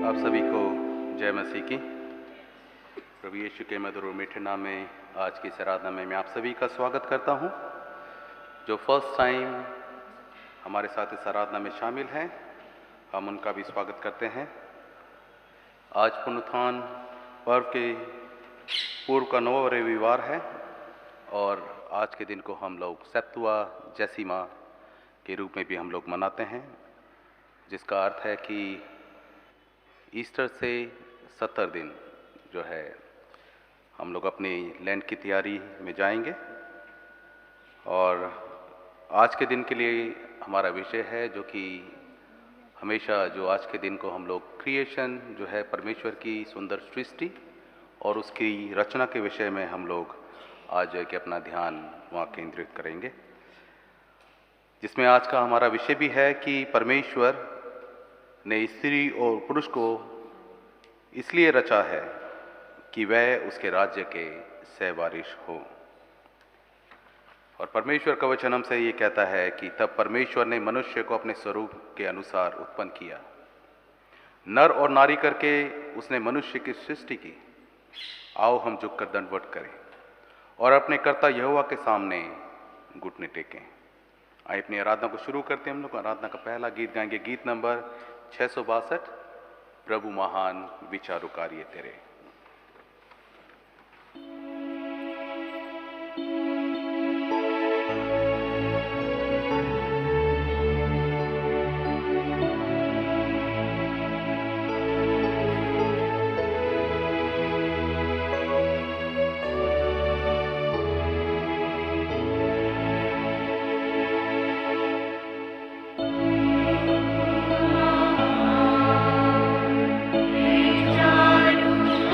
आप सभी को जय मसीह की। प्रभु यीशु के मधुर और मीठे नाम में आज की इस आराधना में मैं आप सभी का स्वागत करता हूं। जो फर्स्ट टाइम हमारे साथ इस आराधना में शामिल हैं, हम उनका भी स्वागत करते हैं। आज पुनरुत्थान पर्व के पूर्व का 9वां रविवार है और आज के दिन को हम लोग सेप्तुआजेंसिमा के रूप में भी हम लोग मनाते हैं, जिसका अर्थ है कि ईस्टर से 70 दिन जो है हम लोग अपनी लैंड की तैयारी में जाएंगे। और आज के दिन के लिए हमारा विषय है जो कि हमेशा जो आज के दिन को हम लोग क्रिएशन जो है परमेश्वर की सुंदर सृष्टि और उसकी रचना के विषय में हम लोग आज के अपना ध्यान वहाँ केंद्रित करेंगे, जिसमें आज का हमारा विषय भी है कि परमेश्वर ने स्त्री और पुरुष को इसलिए रचा है कि वह उसके राज्य के सहवारिश हो। और परमेश्वर का वचन हमसे ये कहता है कि तब परमेश्वर ने मनुष्य को अपने स्वरूप के अनुसार उत्पन्न किया, नर और नारी करके उसने मनुष्य की सृष्टि की। आओ हम झुककर दंडवत करें और अपने कर्ता यहोवा के सामने घुटने टेकें। आइए अपनी आराधना को शुरू करते हैं। हम लोग आराधना का पहला गीत गाएंगे, गीत नंबर 662, प्रभु महान विचारुकारी तेरे। विचारुकारी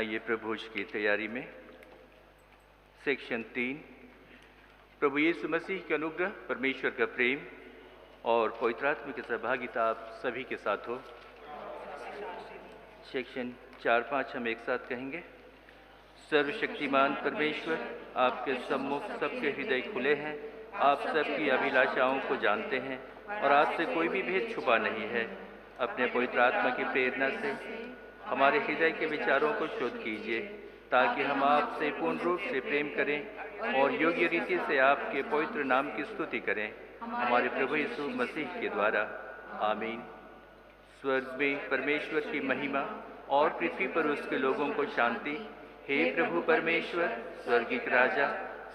आइए प्रभुज की तैयारी में सेक्शन 3 प्रभु यीशु मसीह के अनुग्रह, परमेश्वर का प्रेम और पवित्र आत्मा की सहभागिता आप सभी के साथ हो। सेक्शन 4-5 हम एक साथ कहेंगे। सर्वशक्तिमान परमेश्वर, आपके सम्मुख सबके हृदय खुले हैं। आप सबकी अभिलाषाओं को जानते हैं और आपसे कोई भी भेद छुपा नहीं है। अपने पवित्र आत्मा की प्रेरणा से हमारे हृदय के विचारों को शुद्ध कीजिए, ताकि हम आपसे पूर्ण रूप से प्रेम करें और योग्य रीति से आपके पवित्र नाम की स्तुति करें, हमारे प्रभु यीशु मसीह के द्वारा। आमीन। स्वर्ग में परमेश्वर की महिमा और पृथ्वी पर उसके लोगों को शांति। हे प्रभु परमेश्वर, स्वर्गीय राजा,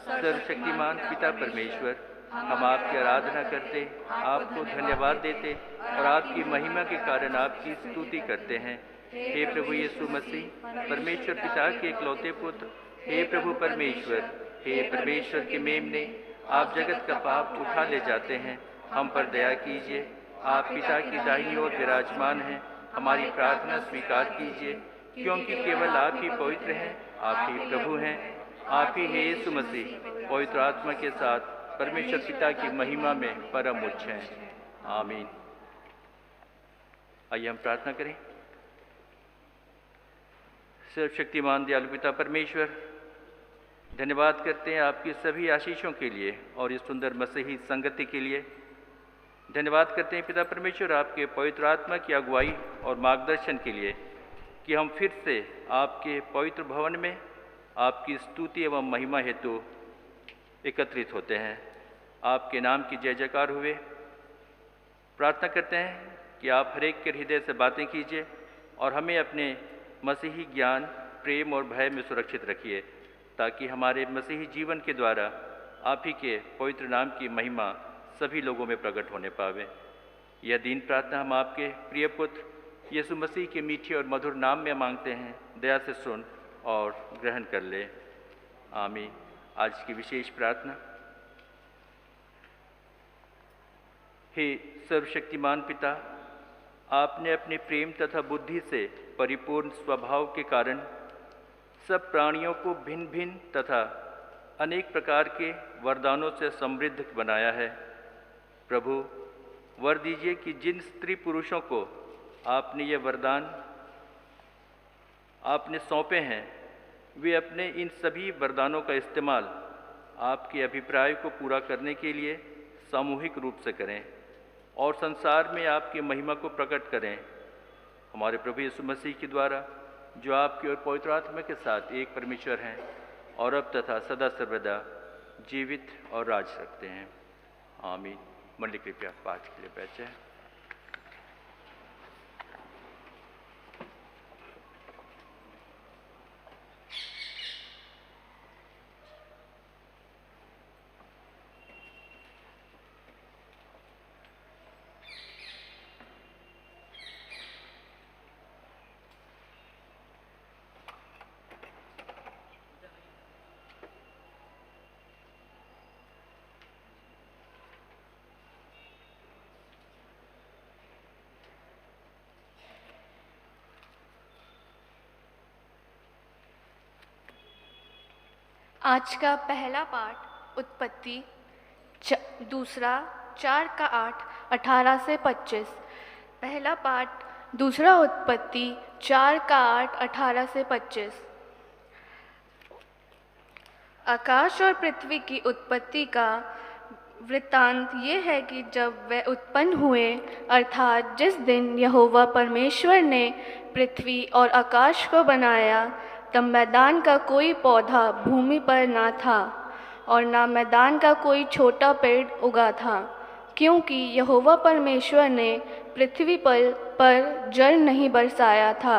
सर्वशक्तिमान पिता परमेश्वर, हम आपकी आराधना करते, आपको धन्यवाद देते और आपकी महिमा के कारण आपकी स्तुति करते हैं। हे प्रभु यीशु मसीह, परमेश्वर पिता के इकलौते पुत्र, हे प्रभु परमेश्वर, हे परमेश्वर के मेमने, आप जगत का पाप उठा ले जाते हैं, हम पर दया कीजिए। आप पिता की दाहिनी ओर विराजमान हैं, हमारी प्रार्थना स्वीकार कीजिए, क्योंकि केवल आप ही पवित्र हैं, आप ही प्रभु हैं, आप ही हे यीशु मसीह पवित्र आत्मा के साथ परमेश्वर पिता की महिमा में परम उच्च हैं। आमीन। आइए हम प्रार्थना करें। सर्वशक्तिमान दयालु पिता परमेश्वर, धन्यवाद करते हैं आपकी सभी आशीषों के लिए और इस सुंदर मसीही संगति के लिए। धन्यवाद करते हैं पिता परमेश्वर आपके पवित्र आत्मा की अगुवाई और मार्गदर्शन के लिए कि हम फिर से आपके पवित्र भवन में आपकी स्तुति एवं महिमा हेतु एकत्रित होते हैं। आपके नाम की जय जयकार हुए। प्रार्थना करते हैं कि आप हरेक के हृदय से बातें कीजिए और हमें अपने मसीही ज्ञान, प्रेम और भय में सुरक्षित रखिए, ताकि हमारे मसीही जीवन के द्वारा आप ही के पवित्र नाम की महिमा सभी लोगों में प्रकट होने पावे। यह दीन प्रार्थना हम आपके प्रिय पुत्र यीशु मसीह के मीठे और मधुर नाम में मांगते हैं। दया से सुन और ग्रहण कर ले। आमीन। आज की विशेष प्रार्थना। हे सर्वशक्तिमान पिता, आपने अपने प्रेम तथा बुद्धि से परिपूर्ण स्वभाव के कारण सब प्राणियों को भिन्न भिन्न तथा अनेक प्रकार के वरदानों से समृद्ध बनाया है। प्रभु, वर दीजिए कि जिन स्त्री पुरुषों को आपने ये वरदान आपने सौंपे हैं, वे अपने इन सभी वरदानों का इस्तेमाल आपके अभिप्राय को पूरा करने के लिए सामूहिक रूप से करें और संसार में आपकी महिमा को प्रकट करें। हमारे प्रभु यीशु मसीह के द्वारा, जो आपकी और पवित्र आत्मा के साथ एक परमेश्वर हैं और अब तथा सदा सर्वदा जीवित और राज रखते हैं। आमीन। मंडली कृपया पाठ के लिए बैठे। आज का पहला पाठ उत्पत्ति 4:8 18 से 25। पहला पाठ दूसरा उत्पत्ति 4:8 18 से 25। आकाश और पृथ्वी की उत्पत्ति का वृत्तांत ये है कि जब वे उत्पन्न हुए, अर्थात जिस दिन यहोवा परमेश्वर ने पृथ्वी और आकाश को बनाया, तब मैदान का कोई पौधा भूमि पर ना था और ना मैदान का कोई छोटा पेड़ उगा था, क्योंकि यहोवा परमेश्वर ने पृथ्वी पर जल नहीं बरसाया था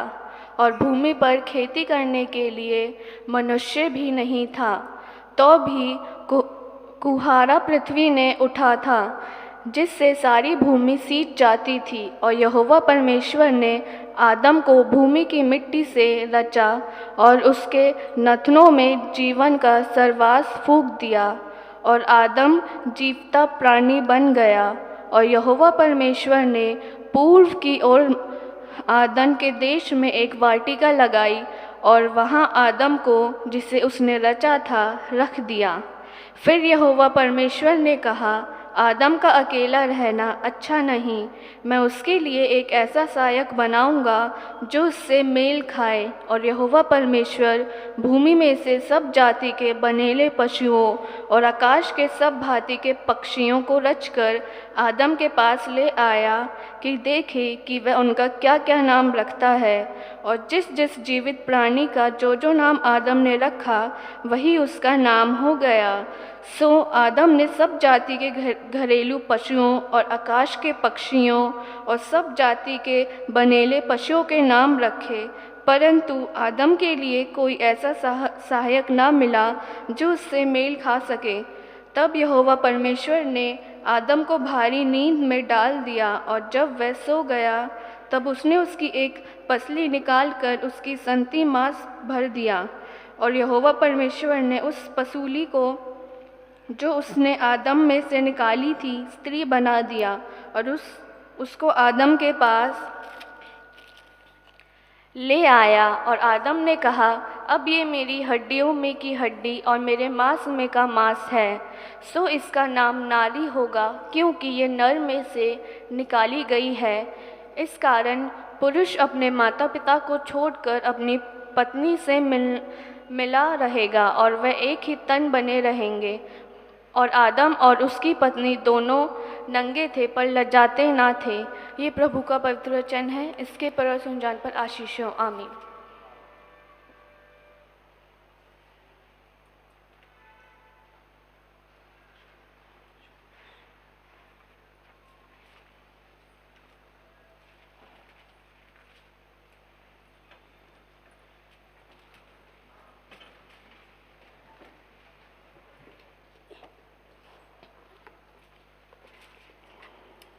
और भूमि पर खेती करने के लिए मनुष्य भी नहीं था। तो भी कुहारा पृथ्वी ने उठा था, जिससे सारी भूमि सींच जाती थी। और यहोवा परमेश्वर ने आदम को भूमि की मिट्टी से रचा और उसके नथनों में जीवन का सरवास फूंक दिया और आदम जीवता प्राणी बन गया। और यहोवा परमेश्वर ने पूर्व की ओर आदन के देश में एक वाटिका लगाई और वहाँ आदम को, जिसे उसने रचा था, रख दिया। फिर यहोवा परमेश्वर ने कहा, आदम का अकेला रहना अच्छा नहीं, मैं उसके लिए एक ऐसा सहायक बनाऊंगा जो उससे मेल खाए। और यहोवा परमेश्वर भूमि में से सब जाति के बनेले पशुओं और आकाश के सब भांति के पक्षियों को रचकर आदम के पास ले आया कि देखे कि वह उनका क्या क्या नाम रखता है। और जिस जिस जीवित प्राणी का जो जो नाम आदम ने रखा, वही उसका नाम हो गया। सो आदम ने सब जाति के घरेलू पशुओं और आकाश के पक्षियों और सब जाति के बनेले पशुओं के नाम रखे, परंतु आदम के लिए कोई ऐसा सहायक न मिला जो उससे मेल खा सके। तब यहोवा परमेश्वर ने आदम को भारी नींद में डाल दिया, और जब वह सो गया तब उसने उसकी एक पसली निकालकर उसकी संती मांस भर दिया। और यहोवा परमेश्वर ने उस पसूली को जो उसने आदम में से निकाली थी स्त्री बना दिया, और उसको आदम के पास ले आया। और आदम ने कहा, अब ये मेरी हड्डियों में की हड्डी और मेरे मांस में का मांस है, सो इसका नाम नारी होगा, क्योंकि ये नर में से निकाली गई है। इस कारण पुरुष अपने माता पिता को छोड़कर अपनी पत्नी से मिला रहेगा, और वह एक ही तन बने रहेंगे। और आदम और उसकी पत्नी दोनों नंगे थे, पर लज्जाते ना थे। ये प्रभु का पवित्र वचन है। इसके पर और सुन जान पर आशीष हो। आमीन।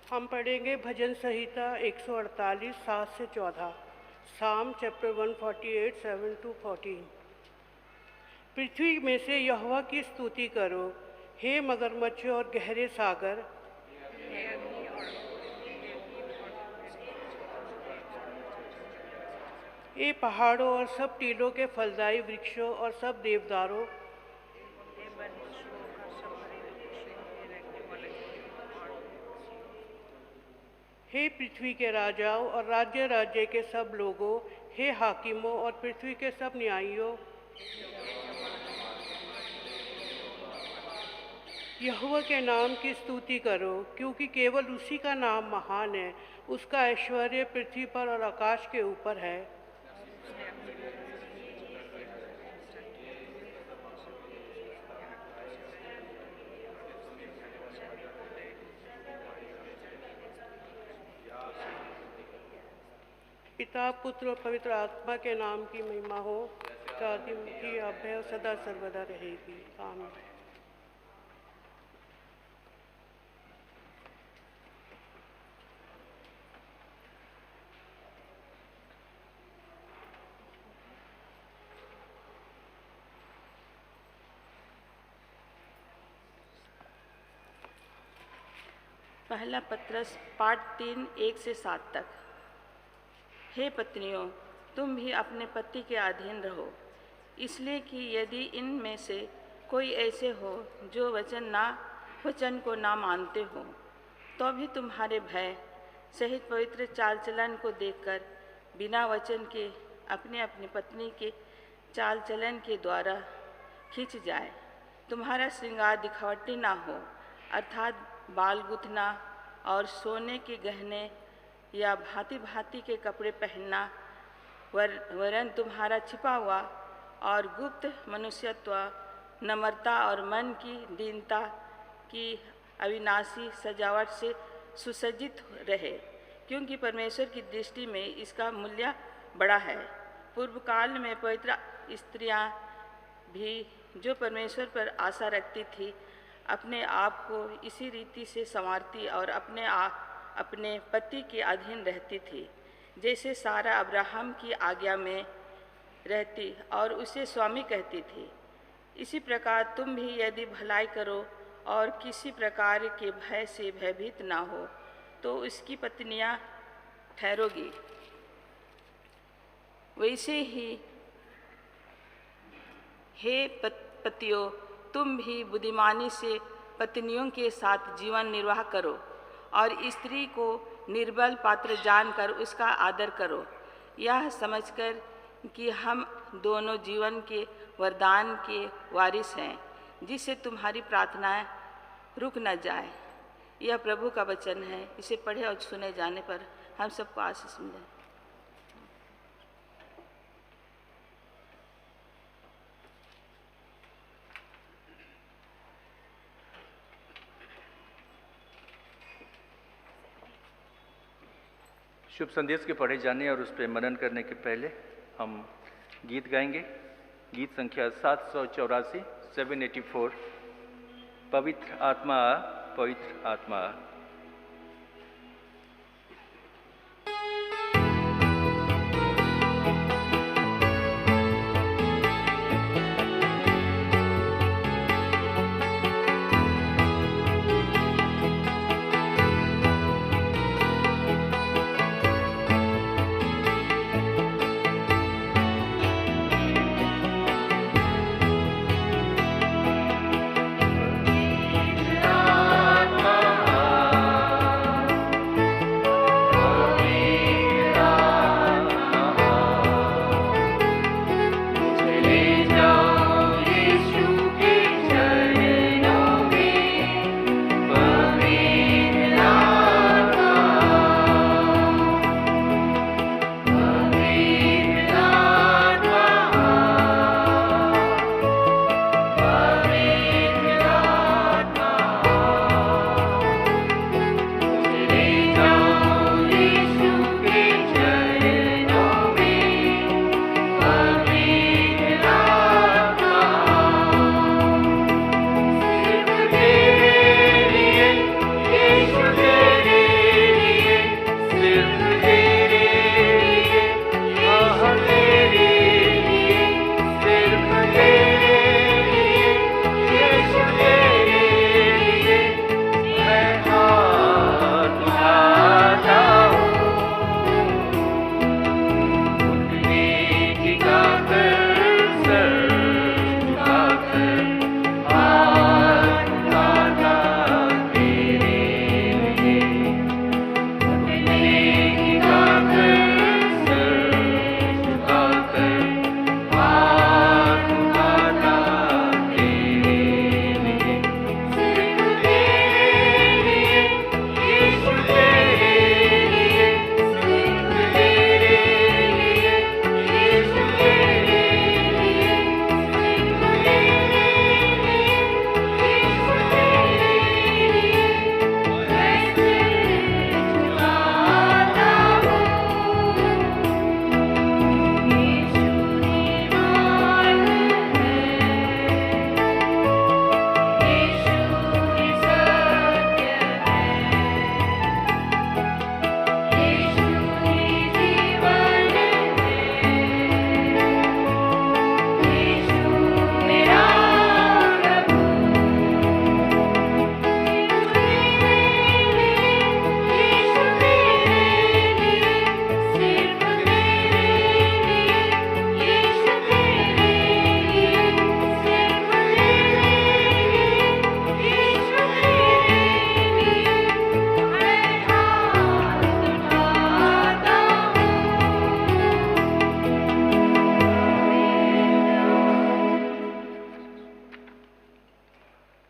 हम पढ़ेंगे भजन संहिता 148 7 से 14, साम चैप्टर 148 7 to 14। पृथ्वी में से यहोवा की स्तुति करो, हे मगरमच्छ और गहरे सागर, ये पहाड़ों और सब टीलों के फलदायी वृक्षों और सब देवदारों, हे पृथ्वी के राजाओं और राज्य राज्य के सब लोगों, हे हाकिमों और पृथ्वी के सब न्यायियों, यहोवा के नाम की स्तुति करो, क्योंकि केवल उसी का नाम महान है। उसका ऐश्वर्य पृथ्वी पर और आकाश के ऊपर है। पिता पुत्र और पवित्र आत्मा के नाम की महिमा हो, आदि की अभय और सदा सर्वदा रहेगी। आमीन। पहला पत्रस पाठ 3 1 से 7 तक। हे पत्नियों, तुम भी अपने पति के अधीन रहो, इसलिए कि यदि इनमें से कोई ऐसे हो जो वचन को ना मानते हो, तो भी तुम्हारे भय सहित पवित्र चाल चलन को देखकर बिना वचन के अपने अपनी पत्नी के चाल चलन के द्वारा खींच जाए। तुम्हारा श्रृंगार दिखावटी ना हो, अर्थात बाल गुथना और सोने के गहने या भांति भांति के कपड़े पहनना, वरन तुम्हारा छिपा हुआ और गुप्त मनुष्यत्व नम्रता और मन की दीनता की अविनाशी सजावट से सुसज्जित रहे, क्योंकि परमेश्वर की दृष्टि में इसका मूल्य बड़ा है। पूर्व काल में पवित्र स्त्रियां भी जो परमेश्वर पर आशा रखती थी, अपने आप को इसी रीति से संवारती और अपने पति के अधीन रहती थी, जैसे सारा अब्राहम की आज्ञा में रहती और उसे स्वामी कहती थी। इसी प्रकार तुम भी यदि भलाई करो और किसी प्रकार के भय से भयभीत ना हो, तो उसकी पत्नियां ठहरोगी। वैसे ही हे पतियों, तुम भी बुद्धिमानी से पत्नियों के साथ जीवन निर्वाह करो और स्त्री को निर्बल पात्र जानकर उसका आदर करो, यह समझकर कि हम दोनों जीवन के वरदान के वारिस हैं, जिससे तुम्हारी प्रार्थनाएं रुक न जाए। यह प्रभु का वचन है। इसे पढ़े और सुने जाने पर हम सबको आशीष मिले। शुभ संदेश के पढ़े जाने और उस पर मनन करने के पहले हम गीत गाएंगे। गीत संख्या 784 784, पवित्र आत्मा आ, पवित्र आत्मा आ।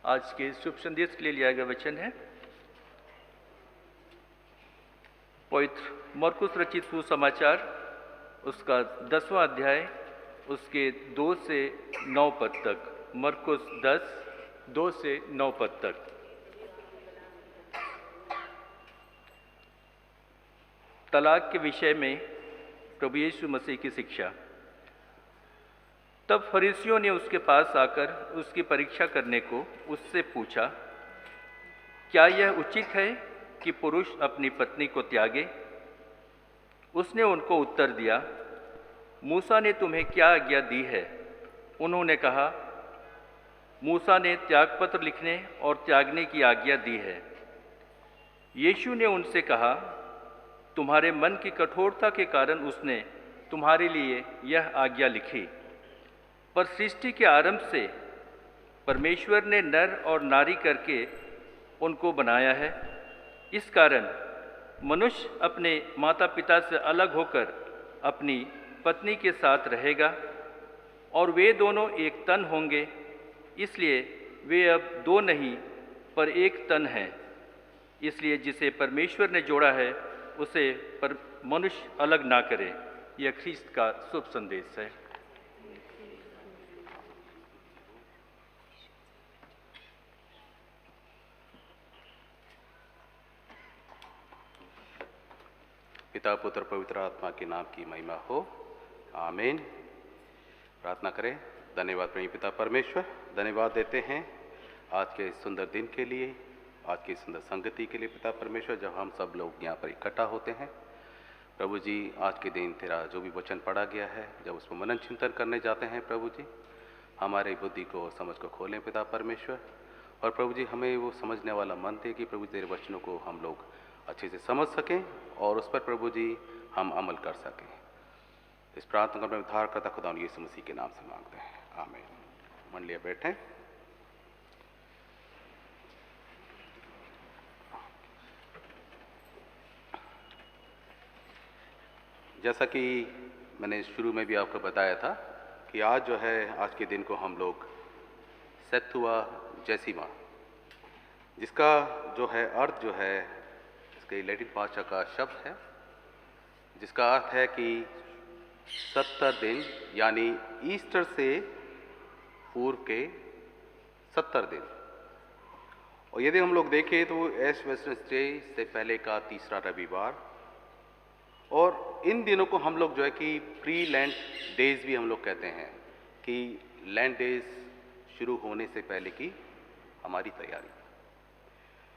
आज के शुभ संदेश के लिए लिया गया वचन है पवित्र मरकुस रचित सुसमाचार उसका 10वां अध्याय उसके 2 से 9 पद तक। मरकुस 10 2 से 9 पद तक। तलाक के विषय में प्रभु यीशु मसीह की शिक्षा। तब फरीसियों ने उसके पास आकर उसकी परीक्षा करने को उससे पूछा, क्या यह उचित है कि पुरुष अपनी पत्नी को त्यागे? उसने उनको उत्तर दिया, मूसा ने तुम्हें क्या आज्ञा दी है? उन्होंने कहा, मूसा ने त्यागपत्र लिखने और त्यागने की आज्ञा दी है। यीशु ने उनसे कहा, तुम्हारे मन की कठोरता के कारण उसने तुम्हारे लिए यह आज्ञा लिखी। पर सृष्टि के आरंभ से परमेश्वर ने नर और नारी करके उनको बनाया है। इस कारण मनुष्य अपने माता पिता से अलग होकर अपनी पत्नी के साथ रहेगा और वे दोनों एक तन होंगे। इसलिए वे अब दो नहीं पर एक तन हैं। इसलिए जिसे परमेश्वर ने जोड़ा है उसे पर मनुष्य अलग ना करे। यह ख्रीस्त का शुभ संदेश है। पिता पुत्र पवित्र आत्मा के नाम की महिमा हो, आमीन। प्रार्थना करें। धन्यवाद प्रेमी पिता परमेश्वर, धन्यवाद देते हैं आज के इस सुंदर दिन के लिए, आज की सुंदर संगति के लिए पिता परमेश्वर, जब हम सब लोग यहाँ पर इकट्ठा होते हैं। प्रभु जी, आज के दिन तेरा जो भी वचन पढ़ा गया है, जब उस पर मनन चिंतन करने जाते हैं प्रभु जी, हमारे बुद्धि को और समझ को खोलें पिता परमेश्वर। और प्रभु जी, हमें वो समझने वाला मन दे कि प्रभु तेरे वचनों को हम लोग अच्छे से समझ सकें और उस पर प्रभु जी हम अमल कर सकें। इस प्रार्थना का उद्धार करता खुदा यीशु मसीह के नाम से मांगते हैं, आमीन। मंडलियाँ बैठें। जैसा कि मैंने शुरू में भी आपको बताया था कि आज जो है, आज के दिन को हम लोग सेप्तुअजिंता, जिसका जो है अर्थ जो है, इसके लैटिन भाषा का शब्द है जिसका अर्थ है कि 70 दिन, यानी ईस्टर से पूर्व के 70 दिन। और यदि हम लोग देखें तो एश वेडनेसडे से पहले का तीसरा रविवार, और इन दिनों को हम लोग जो है कि प्री लैंड डेज भी हम लोग कहते हैं कि लैंड डेज शुरू होने से पहले की हमारी तैयारी।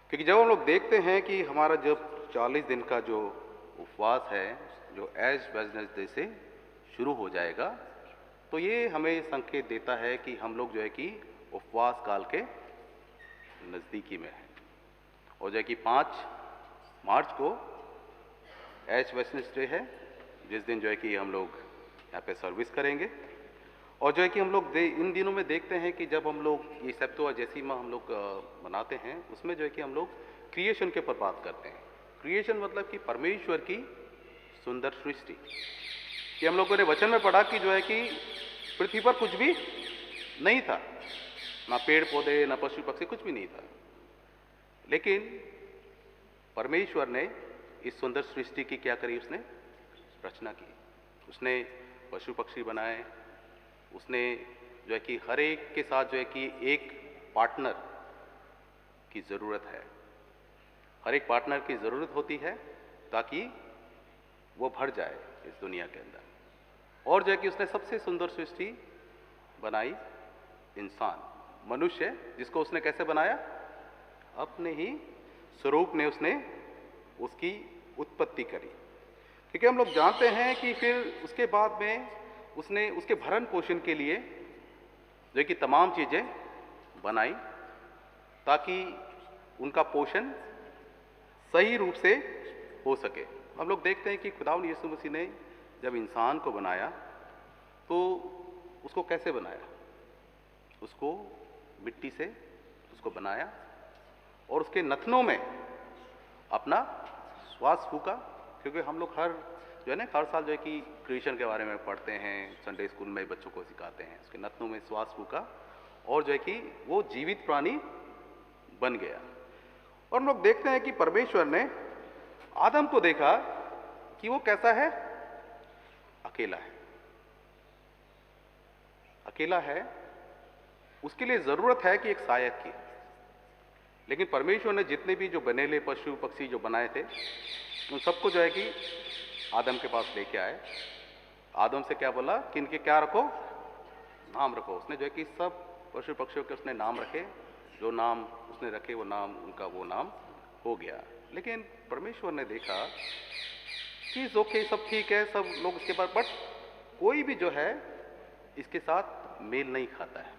क्योंकि जब हम लोग देखते हैं कि हमारा जब 40 दिन का जो उपवास है, जो एश वेडनेसडे से शुरू हो जाएगा, तो ये हमें संकेत देता है कि हम लोग जो है कि उपवास काल के नज़दीकी में है। और जो है कि 5 मार्च को एश वेडनेसडे है, जिस दिन जो है कि हम लोग यहाँ पे सर्विस करेंगे। और जो है कि हम लोग इन दिनों में देखते हैं कि जब हम लोग ये सेप्तुअजिंता हम लोग मनाते हैं, उसमें जो है कि हम लोग क्रिएशन के ऊपर बात करते हैं। क्रिएशन मतलब कि परमेश्वर की सुंदर सृष्टि। कि हम लोगों ने वचन में पढ़ा कि जो है कि पृथ्वी पर कुछ भी नहीं था, ना पेड़ पौधे, ना पशु पक्षी, कुछ भी नहीं था। लेकिन परमेश्वर ने इस सुंदर सृष्टि की क्या करी, उसने रचना की। उसने पशु पक्षी बनाए, उसने जो है कि हर एक के साथ जो है कि एक पार्टनर की ज़रूरत है। हर एक पार्टनर की ज़रूरत होती है ताकि वो भर जाए इस दुनिया के अंदर। और जो है कि उसने सबसे सुंदर सृष्टि बनाई, इंसान, मनुष्य, जिसको उसने कैसे बनाया? अपने ही स्वरूप में उसने उसकी उत्पत्ति करी। क्योंकि हम लोग जानते हैं कि फिर उसके बाद में उसने उसके भरण पोषण के लिए जो कि तमाम चीज़ें बनाई ताकि उनका पोषण सही रूप से हो सके। हम लोग देखते हैं कि खुदावंद यीशु मसीह ने जब इंसान को बनाया तो उसको कैसे बनाया? उसको मिट्टी से उसको बनाया और उसके नथनों में अपना श्वास फूका। क्योंकि हम लोग हर साल जो है कि क्रिएशन के बारे में पढ़ते हैं, संडे स्कूल में बच्चों को सिखाते हैं। उसके नथनों में श्वास फूका और जो है कि वो जीवित प्राणी बन गया। और हम लोग देखते हैं कि परमेश्वर ने आदम को देखा कि वो कैसा है? अकेला है। अकेला है, उसके लिए ज़रूरत है कि एक सहायक की। लेकिन परमेश्वर ने जितने भी जो बनेले पशु पक्षी जो बनाए थे, उन सबको जो है कि आदम के पास लेके आए। आदम से क्या बोला कि इनके क्या रखो? नाम रखो। उसने जो है कि सब पशु पक्षियों के उसने नाम रखे। जो नाम उसने रखे वो नाम उनका वो नाम हो गया। लेकिन परमेश्वर ने देखा कि ओके, सब ठीक है, सब लोग इसके बाद, बट कोई भी जो है इसके साथ मेल नहीं खाता है।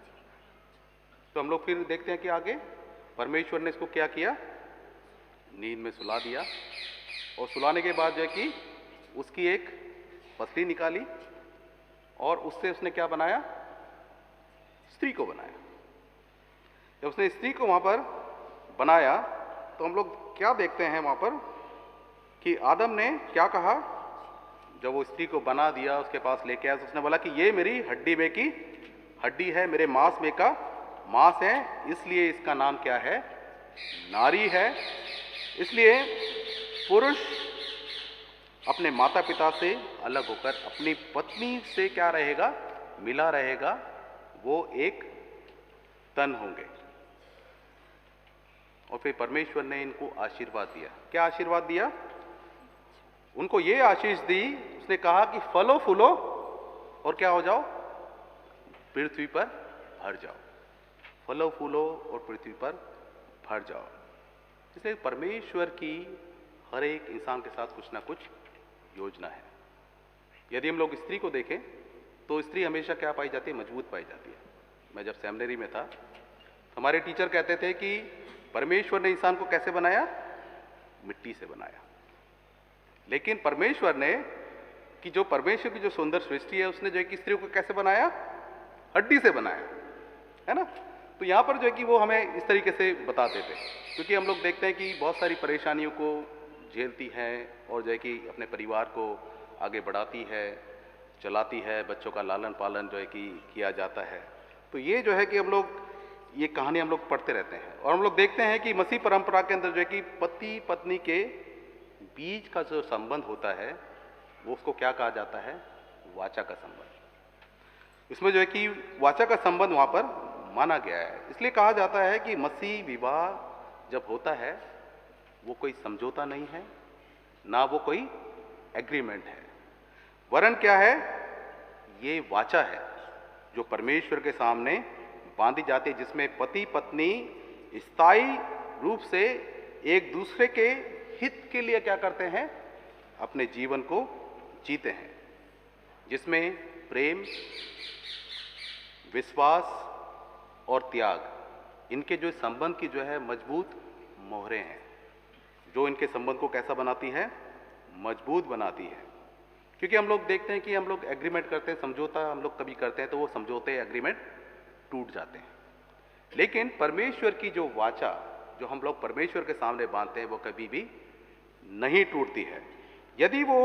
तो हम लोग फिर देखते हैं कि आगे परमेश्वर ने इसको क्या किया? नींद में सुला दिया। और सुलाने के बाद जो है कि उसकी एक पसली निकाली और उससे उसने क्या बनाया, स्त्री को बनाया। जब उसने स्त्री को वहां पर बनाया तो हम लोग क्या देखते हैं वहां पर कि आदम ने क्या कहा, जब वो स्त्री को बना दिया, उसके पास लेके आया तो उसने बोला कि ये मेरी हड्डी में की हड्डी है, मेरे मांस में का मांस है, इसलिए इसका नाम क्या है, नारी है। इसलिए पुरुष अपने माता पिता से अलग होकर अपनी पत्नी से क्या रहेगा, मिला रहेगा, वो एक तन होंगे। और फिर परमेश्वर ने इनको आशीर्वाद दिया। क्या आशीर्वाद दिया? उनको ये आशीष दी, उसने कहा कि फलो फूलो और क्या हो जाओ, पृथ्वी पर भर जाओ। फलो फूलो और पृथ्वी पर भर जाओ। इसलिए परमेश्वर की हर एक इंसान के साथ कुछ ना कुछ योजना है। यदि हम लोग स्त्री को देखें तो स्त्री हमेशा क्या पाई जाती है, मजबूत पाई जाती है। मैं जब सेमिनरी में था तो हमारे टीचर कहते थे कि परमेश्वर ने इंसान को कैसे बनाया, मिट्टी से बनाया। लेकिन परमेश्वर ने कि जो परमेश्वर की जो सुंदर सृष्टि है, उसने जो है कि स्त्री को कैसे बनाया, हड्डी से बनाया, है ना। तो यहाँ पर जो है कि वो हमें इस तरीके से बताते थे, क्योंकि हम लोग देखते हैं कि बहुत सारी परेशानियों को झेलती है और जो है कि अपने परिवार को आगे बढ़ाती है, चलाती है, बच्चों का लालन पालन जो है कि किया जाता है। तो ये जो है कि हम लोग ये कहानी हम लोग पढ़ते रहते हैं और हम लोग देखते हैं कि मसीह परंपरा के अंदर जो है कि पति पत्नी के बीच का जो संबंध होता है वो उसको क्या कहा जाता है, वाचा का संबंध। इसमें जो है कि वाचा का संबंध वहाँ पर माना गया है। इसलिए कहा जाता है कि मसीह विवाह जब होता है वो कोई समझौता नहीं है, ना वो कोई एग्रीमेंट है, वरन क्या है, ये वाचा है जो परमेश्वर के सामने बांधी जाती है, जिसमें पति पत्नी स्थायी रूप से एक दूसरे के हित के लिए क्या करते हैं, अपने जीवन को जीते हैं, जिसमें प्रेम, विश्वास और त्याग, इनके जो संबंध की जो है मजबूत मोहरें हैं, जो इनके संबंध को कैसा बनाती है, मजबूत बनाती है। क्योंकि हम लोग देखते हैं कि हम लोग एग्रीमेंट करते हैं, समझौता हम लोग कभी करते हैं तो वो समझौते एग्रीमेंट टूट जाते हैं। लेकिन परमेश्वर की जो वाचा जो हम लोग परमेश्वर के सामने बांधते हैं वो कभी भी नहीं टूटती है। यदि वो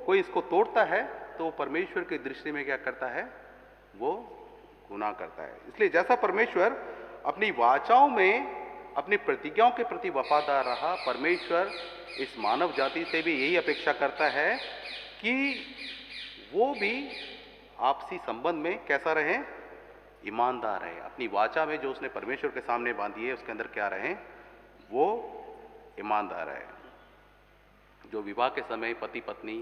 कोई इसको तोड़ता है तो वो परमेश्वर की दृष्टि में क्या करता है, वो गुनाह करता है। इसलिए जैसा परमेश्वर अपनी वाचाओं में अपनी प्रतिज्ञाओं के प्रति वफादार रहा, परमेश्वर इस मानव जाति से भी यही अपेक्षा करता है कि वो भी आपसी संबंध में कैसा रहे, ईमानदार रहे। अपनी वाचा में जो उसने परमेश्वर के सामने बांधी है उसके अंदर क्या रहे, वो ईमानदार रहे। जो विवाह के समय पति पत्नी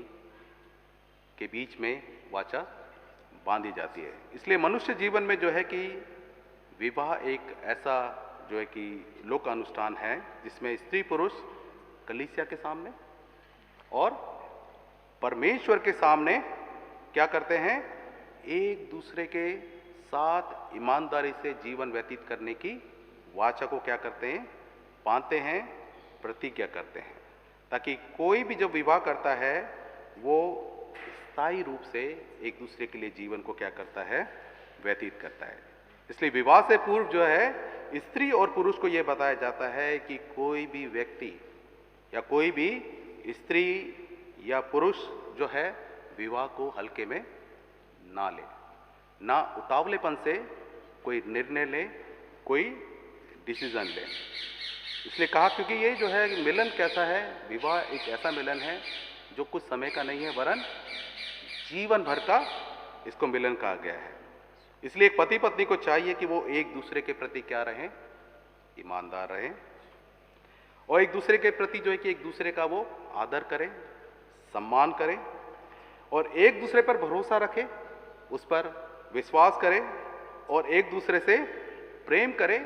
के बीच में वाचा बांधी जाती है। इसलिए मनुष्य जीवन में जो है कि विवाह एक ऐसा जो है कि लोक अनुष्ठान है जिसमें स्त्री पुरुष कलीसिया के सामने और परमेश्वर के सामने क्या करते हैं, एक दूसरे के साथ ईमानदारी से जीवन व्यतीत करने की वाचा को क्या करते हैं, बांधते हैं, प्रतिज्ञा करते हैं, ताकि कोई भी जब विवाह करता है वो स्थायी रूप से एक दूसरे के लिए जीवन को क्या करता है, व्यतीत करता है। इसलिए विवाह से पूर्व जो है स्त्री और पुरुष को यह बताया जाता है कि कोई भी व्यक्ति या कोई भी स्त्री या पुरुष जो है विवाह को हल्के में ना ले, ना उतावलेपन से कोई निर्णय ले, कोई डिसीजन ले। इसलिए कहा क्योंकि ये जो है मिलन कैसा है, विवाह एक ऐसा मिलन है जो कुछ समय का नहीं है वरन जीवन भर का इसको मिलन कहा गया है। इसलिए एक पति पत्नी को चाहिए कि वो एक दूसरे के प्रति क्या रहें, ईमानदार रहें और एक दूसरे के प्रति जो है कि एक दूसरे का वो आदर करें, सम्मान करें और एक दूसरे पर भरोसा रखें, उस पर विश्वास करें और एक दूसरे से प्रेम करें।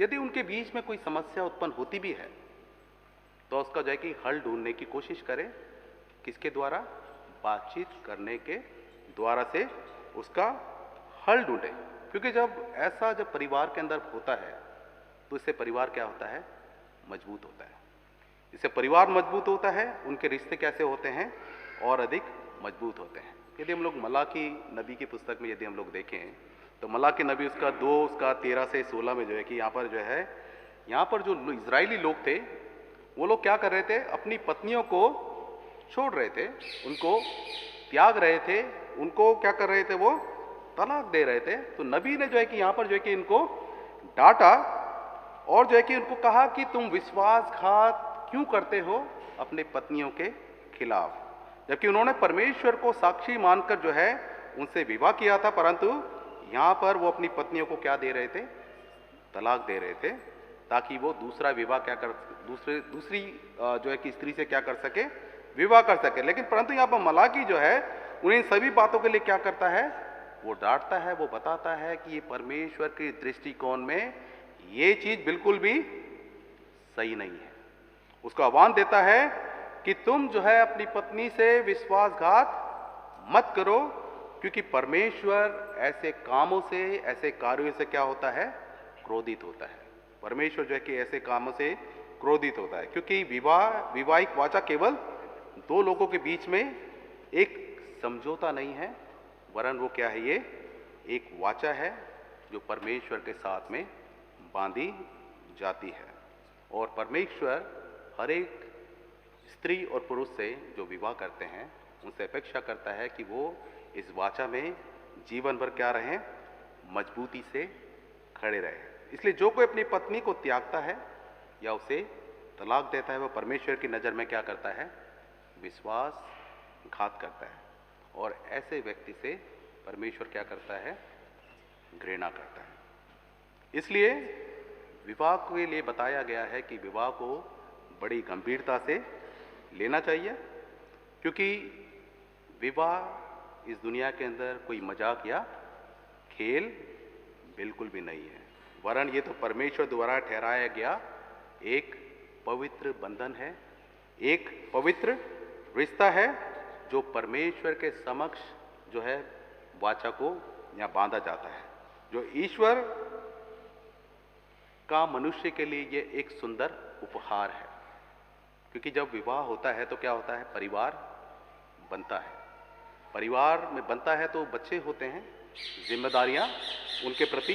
यदि उनके बीच में कोई समस्या उत्पन्न होती भी है तो उसका जो है कि हल ढूंढने की कोशिश करें, किसके द्वारा, बातचीत करने के द्वारा से उसका हल ढूंढें। क्योंकि जब परिवार के अंदर होता है तो इससे परिवार क्या होता है, मजबूत होता है। इससे परिवार मजबूत होता है, उनके रिश्ते कैसे होते हैं, और अधिक मजबूत होते हैं। यदि हम लोग मलाकी नबी की पुस्तक में यदि हम लोग देखें तो मलाकी नबी उसका 13 से 16 में जो है कि यहाँ पर जो है, यहाँ पर जो इजरायली लोग थे वो लोग क्या कर रहे थे, अपनी पत्नियों को छोड़ रहे थे, उनको त्याग रहे थे, उनको क्या कर रहे थे, वो तलाक दे रहे थे। तो नबी ने जो है कि यहाँ पर जो है कि इनको डांटा और जो है कि उनको कहा कि तुम विश्वासघात क्यों करते हो अपने पत्नियों के खिलाफ, जबकि उन्होंने परमेश्वर को साक्षी मानकर जो है उनसे विवाह किया था, परंतु यहाँ पर वो अपनी पत्नियों को क्या दे रहे थे, तलाक दे रहे थे, ताकि वो दूसरा विवाह क्या कर दूसरी जो है कि स्त्री से क्या कर सके, विवाह कर सके। लेकिन परंतु यहाँ पर मलाकी जो है उन्हें सभी बातों के लिए क्या करता है, वो डांटता है, वो बताता है कि ये परमेश्वर के दृष्टिकोण में ये चीज बिल्कुल भी सही नहीं है। उसको आह्वान देता है कि तुम जो है अपनी पत्नी से विश्वासघात मत करो, क्योंकि परमेश्वर ऐसे कामों से, ऐसे कार्यों से क्या होता है, क्रोधित होता है। परमेश्वर जो है कि ऐसे कामों से क्रोधित होता है, क्योंकि विवाहिक वाचा केवल दो लोगों के बीच में एक समझौता नहीं है, वरन वो क्या है, ये एक वाचा है जो परमेश्वर के साथ में बांधी जाती है। और परमेश्वर हर एक स्त्री और पुरुष से जो विवाह करते हैं उनसे अपेक्षा करता है कि वो इस वाचा में जीवन भर क्या रहें, मजबूती से खड़े रहें। इसलिए जो कोई अपनी पत्नी को त्यागता है या उसे तलाक देता है, वह परमेश्वर की नज़र में क्या करता है, विश्वासघात करता है, और ऐसे व्यक्ति से परमेश्वर क्या करता है, घृणा करता है। इसलिए विवाह के लिए बताया गया है कि विवाह को बड़ी गंभीरता से लेना चाहिए, क्योंकि विवाह इस दुनिया के अंदर कोई मजाक या खेल बिल्कुल भी नहीं है, वरन ये तो परमेश्वर द्वारा ठहराया गया एक पवित्र बंधन है, एक पवित्र रिश्ता है जो परमेश्वर के समक्ष जो है वाचा को यहाँ बांधा जाता है, जो ईश्वर का मनुष्य के लिए ये एक सुंदर उपहार है। क्योंकि जब विवाह होता है तो क्या होता है, परिवार बनता है, परिवार में बनता है तो बच्चे होते हैं, जिम्मेदारियां उनके प्रति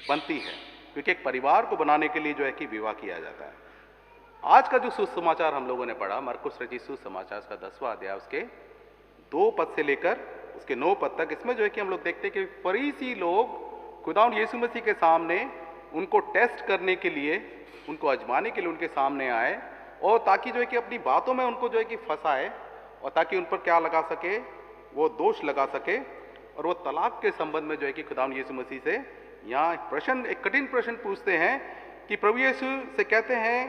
बनती है, क्योंकि एक परिवार को बनाने के लिए जो है कि विवाह किया जाता है। आज का जो सुसमाचार हम लोगों ने पढ़ा, मरकुस रचित सुसमाचार का 10वां अध्याय उसके 2 पद से लेकर उसके 9 पद तक, इसमें जो है कि हम लोग देखते हैं कि फरीसी लोग खुदावंद यीशु मसीह के सामने उनको टेस्ट करने के लिए, उनको आजमाने के लिए उनके सामने आए, और ताकि जो है कि अपनी बातों में उनको जो है कि फंसाए, और ताकि उन पर क्या लगा सके, वो दोष लगा सके। और वो तलाक के संबंध में जो है कि खुदावंद यीशु मसीह से यहाँ एक कठिन प्रश्न पूछते हैं कि प्रभु यीशु से कहते हैं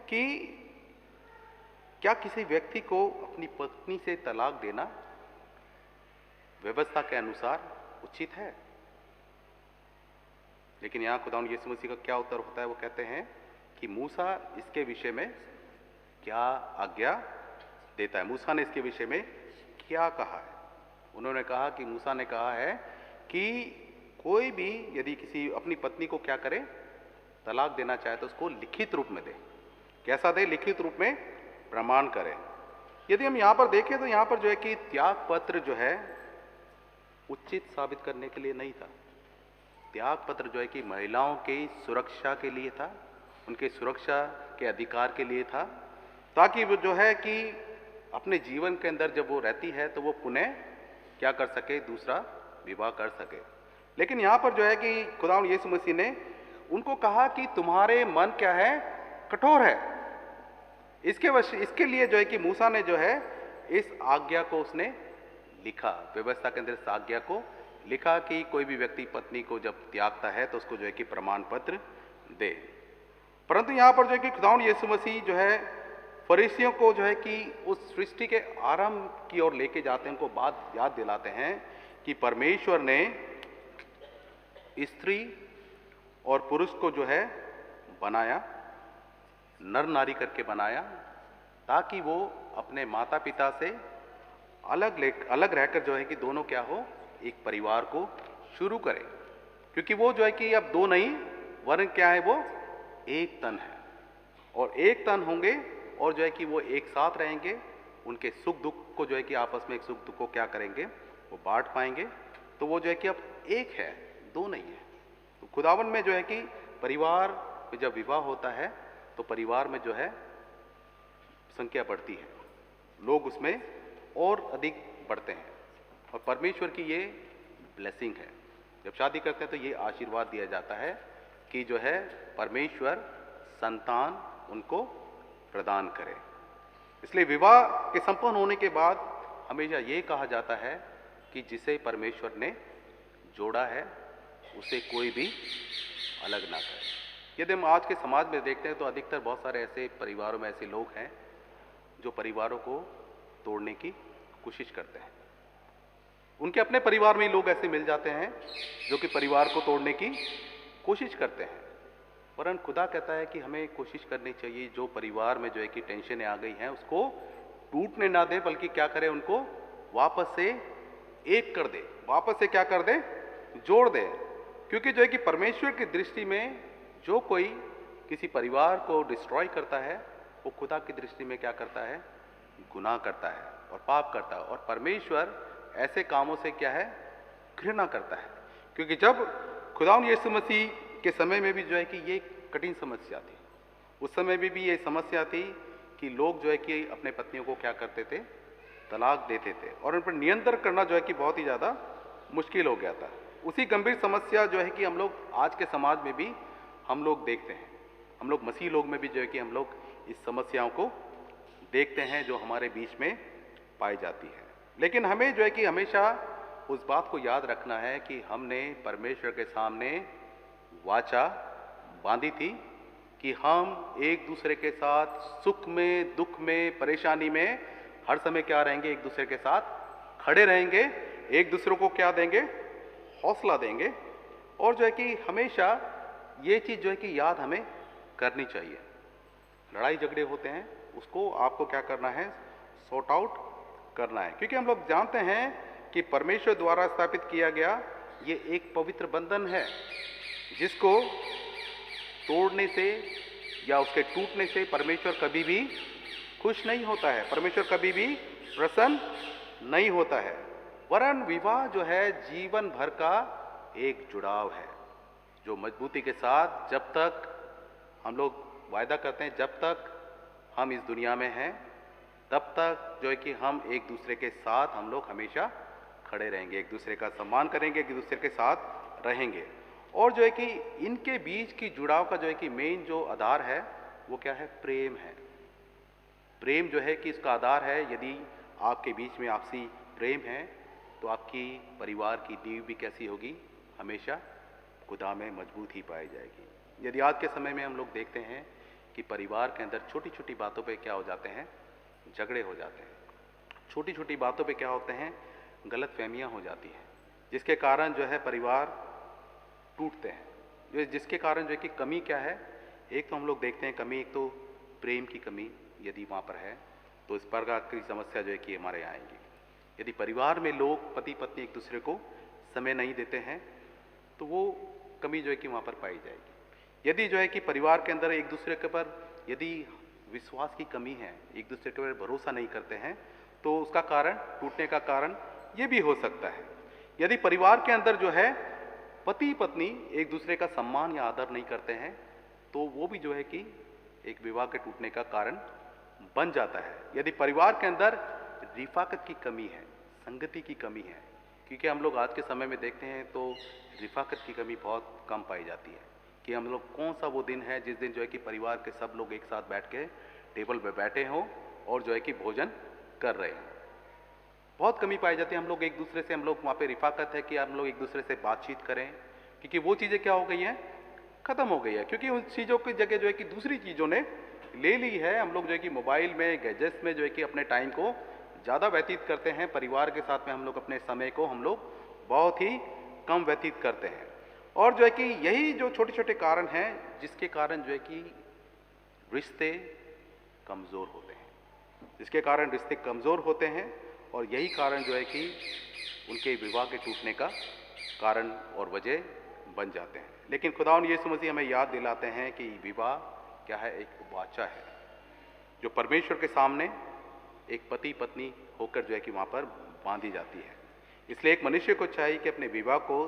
कि क्या किसी व्यक्ति को अपनी पत्नी से तलाक देना व्यवस्था के अनुसार उचित है? लेकिन यहाँ खुदावंद यीशु मसीह का क्या उत्तर होता है, वो कहते हैं कि मूसा इसके विषय में क्या आज्ञा देता है, मूसा ने इसके विषय में क्या कहा है। उन्होंने कहा कि मूसा ने कहा है कि कोई भी यदि किसी अपनी पत्नी को क्या करे, तलाक देना चाहे तो उसको लिखित रूप में दे। कैसा दे? लिखित रूप में प्रमाण करे। यदि हम यहाँ पर देखें तो यहाँ पर जो है कि त्याग पत्र जो है उचित साबित करने के लिए नहीं था। त्याग पत्र जो है कि महिलाओं की सुरक्षा के लिए था, उनके सुरक्षा के अधिकार के लिए था, ताकि वो जो है कि अपने जीवन के अंदर जब वो रहती है तो वो पुनः क्या कर सके, दूसरा विवाह कर सके। लेकिन यहाँ पर जो है कि खुदावंद यीशु मसीह ने उनको कहा कि तुम्हारे मन क्या है, कठोर है। इसके लिए जो है कि मूसा ने जो है इस आज्ञा को उसने लिखा, व्यवस्था के अंदर इस आज्ञा को लिखा कि कोई भी व्यक्ति पत्नी को जब त्यागता है तो उसको जो है कि प्रमाण पत्र दे। परंतु यहाँ पर जो है कि खुदावंद यीशु मसीह जो है फरीसियों को जो है कि उस सृष्टि के आरंभ की ओर लेके जाते हैं, उनको बात याद दिलाते हैं कि परमेश्वर ने स्त्री और पुरुष को जो है बनाया, नर नारी करके बनाया, ताकि वो अपने माता पिता से अलग रहकर जो है कि दोनों क्या हो, एक परिवार को शुरू करें। क्योंकि वो जो है कि अब दो नहीं वरन क्या है, वो एक तन है और एक तन होंगे, और जो है कि वो एक साथ रहेंगे, उनके सुख दुख को जो है कि आपस में एक सुख दुख को क्या करेंगे, वो बांट पाएंगे। तो वो जो है कि अब एक है, दो नहीं है। तो खुदावन में जो है कि परिवार में जब विवाह होता है तो परिवार में जो है संख्या बढ़ती है, लोग उसमें और अधिक बढ़ते हैं, और परमेश्वर की ये ब्लेसिंग है। जब शादी करते हैं तो ये आशीर्वाद दिया जाता है कि जो है परमेश्वर संतान उनको प्रदान करे। इसलिए विवाह के संपन्न होने के बाद हमेशा ये कहा जाता है कि जिसे परमेश्वर ने जोड़ा है उसे कोई भी अलग ना करे। यदि हम आज के समाज में देखते हैं तो अधिकतर बहुत सारे ऐसे परिवारों में ऐसे लोग हैं जो परिवारों को तोड़ने की कोशिश करते हैं। उनके अपने परिवार में ही लोग ऐसे मिल जाते हैं जो कि परिवार को तोड़ने की कोशिश करते हैं। वरन खुदा कहता है कि हमें कोशिश करनी चाहिए जो परिवार में जो है कि टेंशनें आ गई हैं उसको टूटने ना दे, बल्कि क्या करें, उनको वापस से एक कर दे, वापस से क्या कर दे, जोड़ दे। क्योंकि जो है कि परमेश्वर की दृष्टि में जो कोई किसी परिवार को डिस्ट्रॉय करता है वो खुदा की दृष्टि में क्या करता है, गुनाह करता है और पाप करता है। और परमेश्वर ऐसे कामों से क्या है, घृणा करता है। क्योंकि जब खुदावंद यीशु मसीह के समय में भी जो है कि ये कठिन समस्या थी, उस समय में भी ये समस्या थी कि लोग जो है कि अपने पत्नियों को क्या करते थे, तलाक देते थे, और उन पर नियंत्रण करना जो है कि बहुत ही ज़्यादा मुश्किल हो गया था। उसी गंभीर समस्या जो है कि हम लोग आज के समाज में भी हम लोग देखते हैं। हम लोग मसीह लोग में भी जो है कि हम लोग इस समस्याओं को देखते हैं जो हमारे बीच में पाई जाती है। लेकिन हमें जो है कि हमेशा उस बात को याद रखना है कि हमने परमेश्वर के सामने वाचा बांधी थी कि हम एक दूसरे के साथ सुख में, दुख में, परेशानी में हर समय क्या रहेंगे, एक दूसरे के साथ खड़े रहेंगे, एक दूसरे को क्या देंगे, हौसला देंगे। और जो है कि हमेशा ये चीज़ जो है कि याद हमें करनी चाहिए। लड़ाई झगड़े होते हैं उसको आपको क्या करना है, सॉर्ट आउट करना है। क्योंकि हम लोग जानते हैं कि परमेश्वर द्वारा स्थापित किया गया ये एक पवित्र बंधन है जिसको तोड़ने से या उसके टूटने से परमेश्वर कभी भी खुश नहीं होता है, परमेश्वर कभी भी प्रसन्न नहीं होता है। वरन विवाह जो है जीवन भर का एक जुड़ाव है जो मजबूती के साथ जब तक हम लोग वायदा करते हैं, जब तक हम इस दुनिया में हैं तब तक जो है कि हम एक दूसरे के साथ हम लोग हमेशा खड़े रहेंगे, एक दूसरे का सम्मान करेंगे, एक दूसरे के साथ रहेंगे। और जो है कि इनके बीच की जुड़ाव का जो है कि मेन जो आधार है वो क्या है, प्रेम है। प्रेम जो है कि इसका आधार है, यदि आपके बीच में आपसी प्रेम है तो आपकी परिवार की नींव भी कैसी होगी, हमेशा खुदा में मजबूत ही पाई जाएगी। यदि आज के समय में हम लोग देखते हैं कि परिवार के अंदर छोटी छोटी बातों पे क्या हो जाते हैं, झगड़े हो जाते हैं, छोटी छोटी बातों पे क्या होते हैं, गलत फहमियाँ हो जाती हैं, जिसके कारण जो है परिवार टूटते हैं। जिसके कारण जो है कि कमी क्या है, एक तो हम लोग देखते हैं कमी, एक तो प्रेम की कमी यदि वहाँ पर है तो इस प्रकार की समस्या जो है कि हमारे यहाँ आएंगी। यदि परिवार में लोग पति पत्नी एक दूसरे को समय नहीं देते हैं तो वो कमी जो है कि वहाँ पर पाई जाएगी। यदि जो है कि परिवार के अंदर एक दूसरे के पर यदि विश्वास की कमी है, एक दूसरे के पर भरोसा नहीं करते हैं तो उसका कारण, टूटने का कारण ये भी हो सकता है। यदि परिवार के अंदर जो है पति पत्नी एक दूसरे का सम्मान या आदर नहीं करते हैं तो वो भी जो है कि एक विवाह के टूटने का कारण बन जाता है। यदि परिवार के अंदर रिफाकत की कमी है, संगति की कमी है, क्योंकि हम लोग आज के समय में देखते हैं तो रिफाकत की कमी बहुत कम पाई जाती है कि हम लोग कौन सा वो दिन है जिस दिन जो है कि परिवार के सब लोग एक साथ बैठ के टेबल पर बैठे हों और जो है कि भोजन कर रहे हैं। बहुत कमी पाई जाती है। हम लोग एक दूसरे से, हम लोग वहाँ पे रिफाकत है कि हम लोग एक दूसरे से बातचीत करें, क्योंकि वो चीज़ें क्या हो गई हैं, ख़त्म हो गई है। क्योंकि उन चीज़ों की जगह जो है कि दूसरी चीज़ों ने ले ली है। हम लोग जो है कि मोबाइल में, गैजेट्स में जो है कि अपने टाइम को ज़्यादा व्यतीत करते हैं। परिवार के साथ में हम लोग अपने समय को हम लोग बहुत ही कम व्यतीत करते हैं। और जो है कि यही जो छोटे छोटे कारण हैं जिसके कारण जो है कि रिश्ते कमज़ोर होते हैं, जिसके कारण रिश्ते कमज़ोर होते हैं, और यही कारण जो है कि उनके विवाह के टूटने का कारण और वजह बन जाते हैं। लेकिन खुदावंद यीशु मसीह हमें याद दिलाते हैं कि विवाह क्या है, एक वाचा है जो परमेश्वर के सामने एक पति पत्नी होकर जो है कि वहाँ पर बांधी जाती है। इसलिए एक मनुष्य को चाहिए कि अपने विवाह को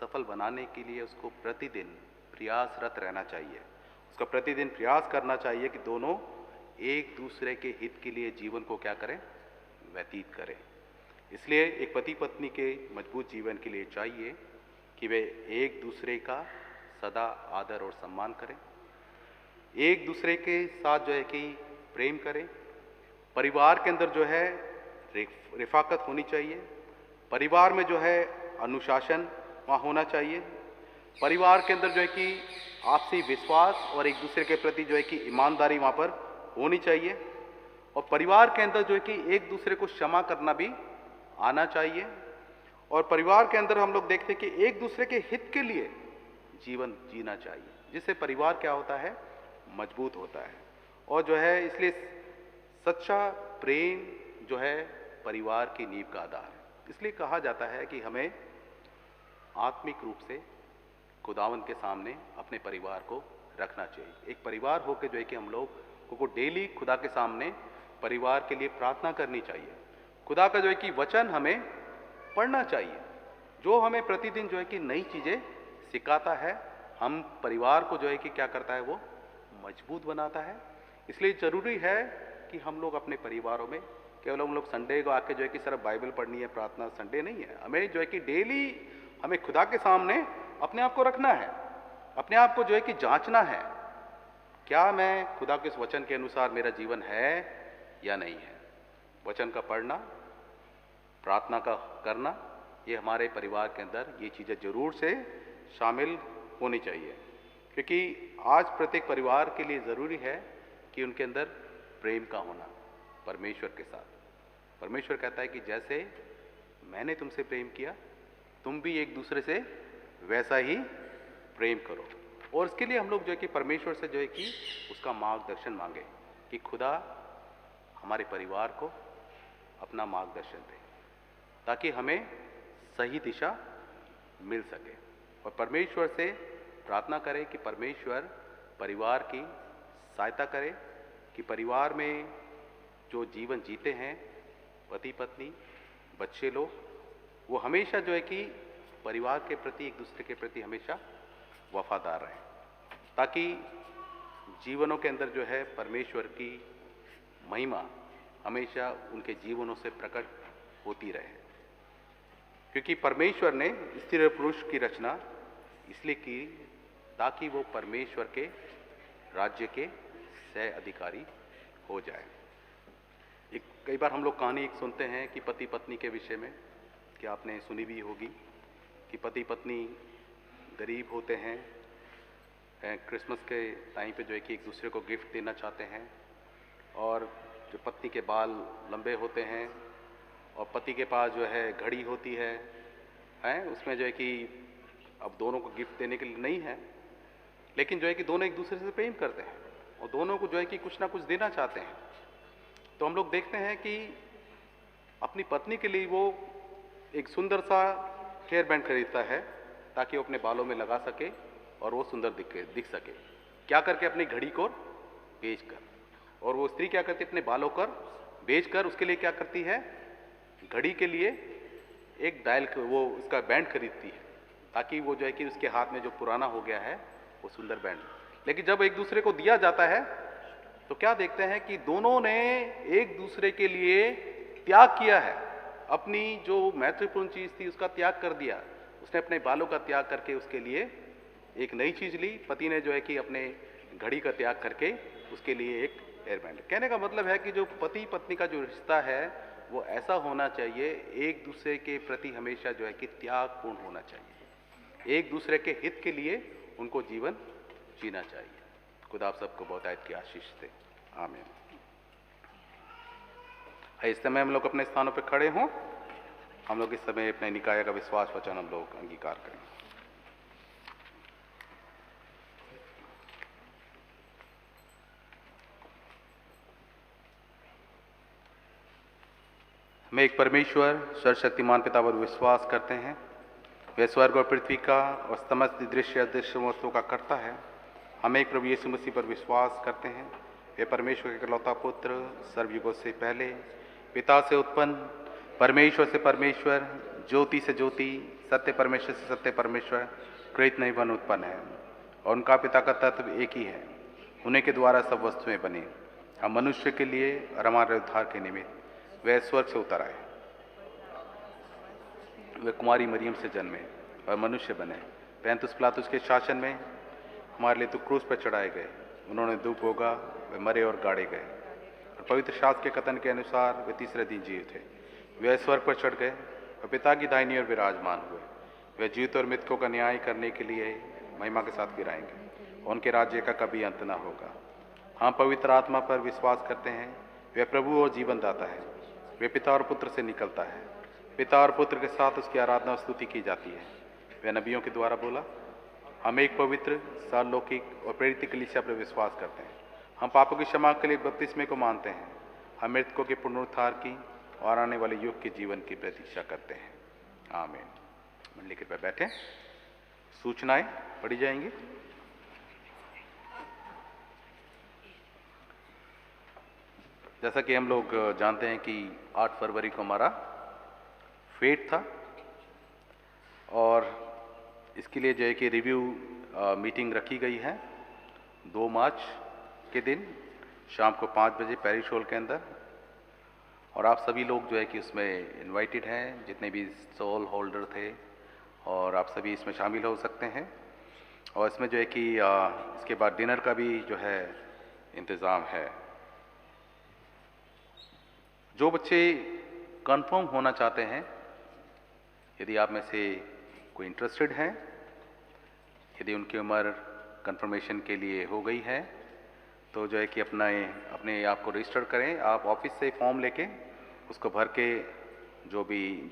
सफल बनाने के लिए उसको प्रतिदिन प्रयासरत रहना चाहिए, उसका प्रतिदिन प्रयास करना चाहिए कि दोनों एक दूसरे के हित के लिए जीवन को क्या करें, व्यतीत करें। इसलिए एक पति पत्नी के मजबूत जीवन के लिए चाहिए कि वे एक दूसरे का सदा आदर और सम्मान करें, एक दूसरे के साथ जो है कि प्रेम करें, परिवार के अंदर जो है रिफाकत होनी चाहिए, परिवार में जो है अनुशासन वहाँ होना चाहिए, परिवार के अंदर जो है कि आपसी विश्वास और एक दूसरे के प्रति जो है कि ईमानदारी वहाँ पर होनी चाहिए, और परिवार के अंदर जो है कि एक दूसरे को क्षमा करना भी आना चाहिए। और परिवार के अंदर हम लोग देखते हैं कि एक दूसरे के हित के लिए जीवन जीना चाहिए, जिससे परिवार क्या होता है, मजबूत होता है। और जो है इसलिए सच्चा प्रेम जो है परिवार की नींव का आधार है। इसलिए कहा जाता है कि हमें आत्मिक रूप से खुदावंद के सामने अपने परिवार को रखना चाहिए। एक परिवार होकर जो है कि हम लोग को डेली खुदा के सामने परिवार के लिए प्रार्थना करनी चाहिए। खुदा का जो है कि वचन हमें पढ़ना चाहिए, जो हमें प्रतिदिन जो है कि नई चीज़ें सिखाता है, हम परिवार को जो है कि क्या करता है, वो मजबूत बनाता है। इसलिए ज़रूरी है कि हम लोग अपने परिवारों में केवल हम लोग संडे को आके जो है कि सिर्फ बाइबल पढ़नी है, प्रार्थना संडे नहीं है, हमें जो है कि डेली हमें खुदा के सामने अपने आप को रखना है, अपने आप को जो है कि जांचना है, क्या मैं खुदा के इस वचन के अनुसार मेरा जीवन है या नहीं है। वचन का पढ़ना, प्रार्थना का करना, ये हमारे परिवार के अंदर ये चीज़ें जरूर से शामिल होनी चाहिए, क्योंकि आज प्रत्येक परिवार के लिए ज़रूरी है कि उनके अंदर प्रेम का होना परमेश्वर के साथ। परमेश्वर कहता है कि जैसे मैंने तुमसे प्रेम किया, तुम भी एक दूसरे से वैसा ही प्रेम करो। और इसके लिए हम लोग जो है कि परमेश्वर से जो है कि उसका मार्गदर्शन मांगे कि खुदा हमारे परिवार को अपना मार्गदर्शन दे, ताकि हमें सही दिशा मिल सके। और परमेश्वर से प्रार्थना करें कि परमेश्वर परिवार की सहायता करे, कि परिवार में जो जीवन जीते हैं पति पत्नी बच्चे लोग, वो हमेशा जो है कि परिवार के प्रति, एक दूसरे के प्रति हमेशा वफादार रहें, ताकि जीवनों के अंदर जो है परमेश्वर की महिमा हमेशा उनके जीवनों से प्रकट होती रहे। क्योंकि परमेश्वर ने स्त्री और पुरुष की रचना इसलिए की ताकि वो परमेश्वर के राज्य के सह अधिकारी हो जाए। एक कई बार हम लोग कहानी एक सुनते हैं कि पति पत्नी के विषय में, कि आपने सुनी भी होगी कि पति पत्नी गरीब होते हैं, क्रिसमस के टाइम पे जो है कि एक दूसरे को गिफ्ट देना चाहते हैं, और जो पत्नी के बाल लंबे होते हैं और पति के पास जो है घड़ी होती है, उसमें जो है कि अब दोनों को गिफ्ट देने के लिए नहीं है, लेकिन जो है कि दोनों एक दूसरे से प्रेम करते हैं और दोनों को जो है कि कुछ ना कुछ देना चाहते हैं। तो हम लोग देखते हैं कि अपनी पत्नी के लिए वो एक सुंदर सा हेयर बैंड खरीदता है ताकि वो अपने बालों में लगा सके और वो सुंदर दिख सके, क्या करके अपनी घड़ी को बेचकर। और वो स्त्री क्या करती है, अपने बालों को बेचकर उसके लिए क्या करती है, घड़ी के लिए एक डायल वो उसका बैंड खरीदती है, ताकि वो जो है कि उसके हाथ में जो पुराना हो गया है वो सुंदर बैंड। लेकिन जब एक दूसरे को दिया जाता है तो क्या देखते हैं कि दोनों ने एक दूसरे के लिए त्याग किया है, अपनी जो महत्वपूर्ण चीज़ थी उसका त्याग कर दिया। उसने अपने बालों का त्याग करके उसके लिए एक नई चीज़ ली, पति ने जो है कि अपने घड़ी का त्याग करके उसके लिए एक हेयर बैंड। कहने का मतलब है कि जो पति पत्नी का जो रिश्ता है वो ऐसा होना चाहिए, एक दूसरे के प्रति हमेशा जो है कि त्यागपूर्ण होना चाहिए, एक दूसरे के हित के लिए उनको जीवन जीना चाहिए। खुदा आप सबको बहुतायत की आशीष दे, आमीन। इस समय हम लोग अपने स्थानों पर खड़े हों, हम लोग इस समय अपने निकाय का विश्वास वचन हम लोग अंगीकार करें। हम एक परमेश्वर सर्वशक्तिमान पिता पर विश्वास करते हैं, वह स्वर्ग और पृथ्वी का और समस्त दृश्य अदृश्य वस्तुओं का करता है। हम एक प्रभु यीशु मसीह पर विश्वास करते हैं, वे परमेश्वर के इकलौता पुत्र, सर्वयुगों से पहले पिता से उत्पन्न, परमेश्वर से परमेश्वर, ज्योति से ज्योति, सत्य परमेश्वर से सत्य परमेश्वर, कृत नहीं बन उत्पन्न है। और उनका पिता का तत्व एक ही है, उन्हीं के द्वारा सब वस्तुएं बनी। हम मनुष्य के लिए और हमारे उद्धार के निमित्त वह स्वर्ग से उतर आए। वे कुमारी मरियम से जन्मे और मनुष्य बने। पैंतुस पिलातुस के शासन में हमारे लिए तो क्रूस पर चढ़ाए गए। उन्होंने दुख भोगा, वे मरे और गाड़े गए। और पवित्र शास्त्र के कथन के अनुसार वे तीसरे दिन जिए थे। वे स्वर्ग पर चढ़ गए और पिता की दाहिनी ओर विराजमान हुए। वे जीवित और मृतकों का न्याय करने के लिए महिमा के साथ गिराएंगे। उनके राज्य का कभी अंत न होगा। हम पवित्र आत्मा पर विश्वास करते हैं। वह प्रभु और जीवन दाता है। वे पिता और पुत्र से निकलता है। पिता और पुत्र के साथ उसकी आराधना और स्तुति की जाती है। वह नबियों के द्वारा बोला। हम एक पवित्र, सार्वलौकिक और प्रेरित कलीसिया पर विश्वास करते हैं। हम पापों की क्षमा के लिए बपतिस्मे को मानते हैं। हम मृतकों के पुनरुत्थान की और आने वाले युग के जीवन की प्रतीक्षा करते हैं। आमीन। मंडली कृपया बैठें। सूचनाएं पढ़ी जाएंगी। जैसा कि हम लोग जानते हैं कि 8 फरवरी को हमारा फेट था और इसके लिए जो है कि रिव्यू मीटिंग रखी गई है 2 मार्च के दिन शाम को 5 बजे पैरिश हॉल के अंदर। और आप सभी लोग जो है कि उसमें इनवाइटेड हैं, जितने भी स्टॉल होल्डर थे, और आप सभी इसमें शामिल हो सकते हैं। और इसमें जो है कि इसके बाद डिनर का भी जो है इंतज़ाम है। जो बच्चे कंफर्म होना चाहते हैं, यदि आप में से कोई इंटरेस्टेड हैं, यदि उनकी उम्र कंफर्मेशन के लिए हो गई है, तो जो है कि अपने आप को रजिस्टर करें। आप ऑफिस से फॉर्म लेके उसको भर के जो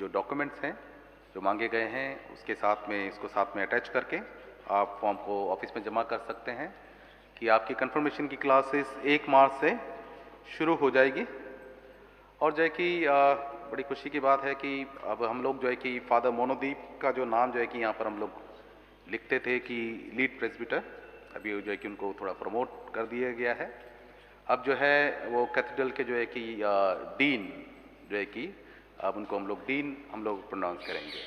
डॉक्यूमेंट्स हैं जो मांगे गए हैं उसके साथ में इसको साथ में अटैच करके आप फॉर्म को ऑफिस में जमा कर सकते हैं कि आपकी कंफर्मेशन की क्लासेस 1 मार्च से शुरू हो जाएगी। और जो है कि बड़ी खुशी की बात है कि अब हम लोग जो है कि फादर मोनोदीप का जो नाम जो है कि यहाँ पर हम लोग लिखते थे कि लीड प्रेस्बिटर, अभी जो है कि उनको थोड़ा प्रमोट कर दिया गया है। अब जो है वो कैथेड्रल के जो है कि डीन जो है कि अब उनको हम लोग प्रोनाउंस करेंगे।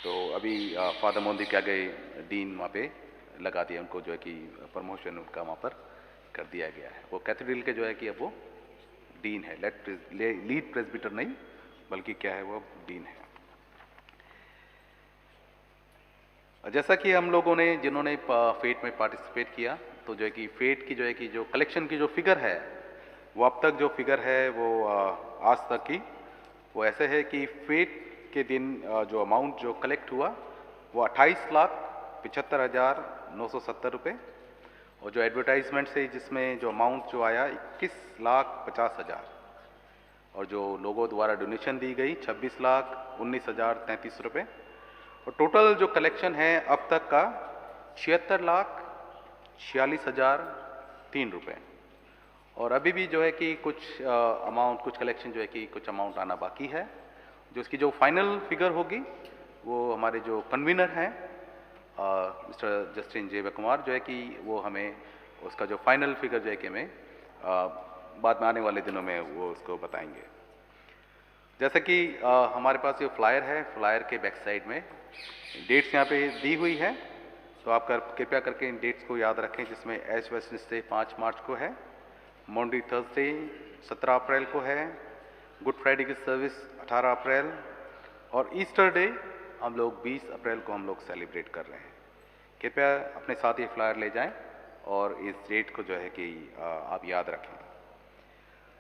तो अभी फादर मोनोदीप के आगे डीन वहाँ पे लगा दिया, उनको जो है कि प्रमोशन उनका वहाँ पर कर दिया गया है। वो कैथेड्रल के जो है कि अब वो डीन है, लीड प्रेस्बिटर नहीं बल्कि क्या है वो डीन है। जैसा कि हम लोगों ने जिन्होंने फेट में पार्टिसिपेट किया, तो जो है कि फेट की जो है कि जो कलेक्शन की जो फिगर है वो अब तक जो फिगर है वो आज तक की वो ऐसे है कि फेट के दिन जो अमाउंट जो कलेक्ट हुआ वो 28,75,970 रुपये, और जो एडवर्टाइजमेंट से जिसमें जो अमाउंट जो आया 21,50,000, और जो लोगों द्वारा डोनेशन दी गई 26,19,033 रुपये, और टोटल जो कलेक्शन है अब तक का 76,46,003 रुपये। और अभी भी जो है कि कुछ अमाउंट, कुछ कलेक्शन जो है कि कुछ अमाउंट आना बाकी है। जो इसकी जो फाइनल फिगर होगी वो हमारे जो कन्वीनर हैं मिस्टर जस्टिन जे कुमार जो है कि वो हमें उसका जो फाइनल फिगर जो है कि हमें बाद में आने वाले दिनों में वो उसको बताएंगे। जैसे कि हमारे पास जो फ्लायर है, फ्लायर के बैक साइड में डेट्स यहाँ पे दी हुई है, तो आप कृपया करके इन डेट्स को याद रखें, जिसमें एश वेडनेसडे 5 मार्च को है, मॉन्डी थर्सडे 17 अप्रैल को है, गुड फ्राइडे की सर्विस 18 अप्रैल, और ईस्टर डे हम लोग 20 अप्रैल को हम लोग सेलिब्रेट कर रहे हैं। कृपया अपने साथ ये फ्लायर ले जाएं और इस डेट को जो है कि आप याद रखें।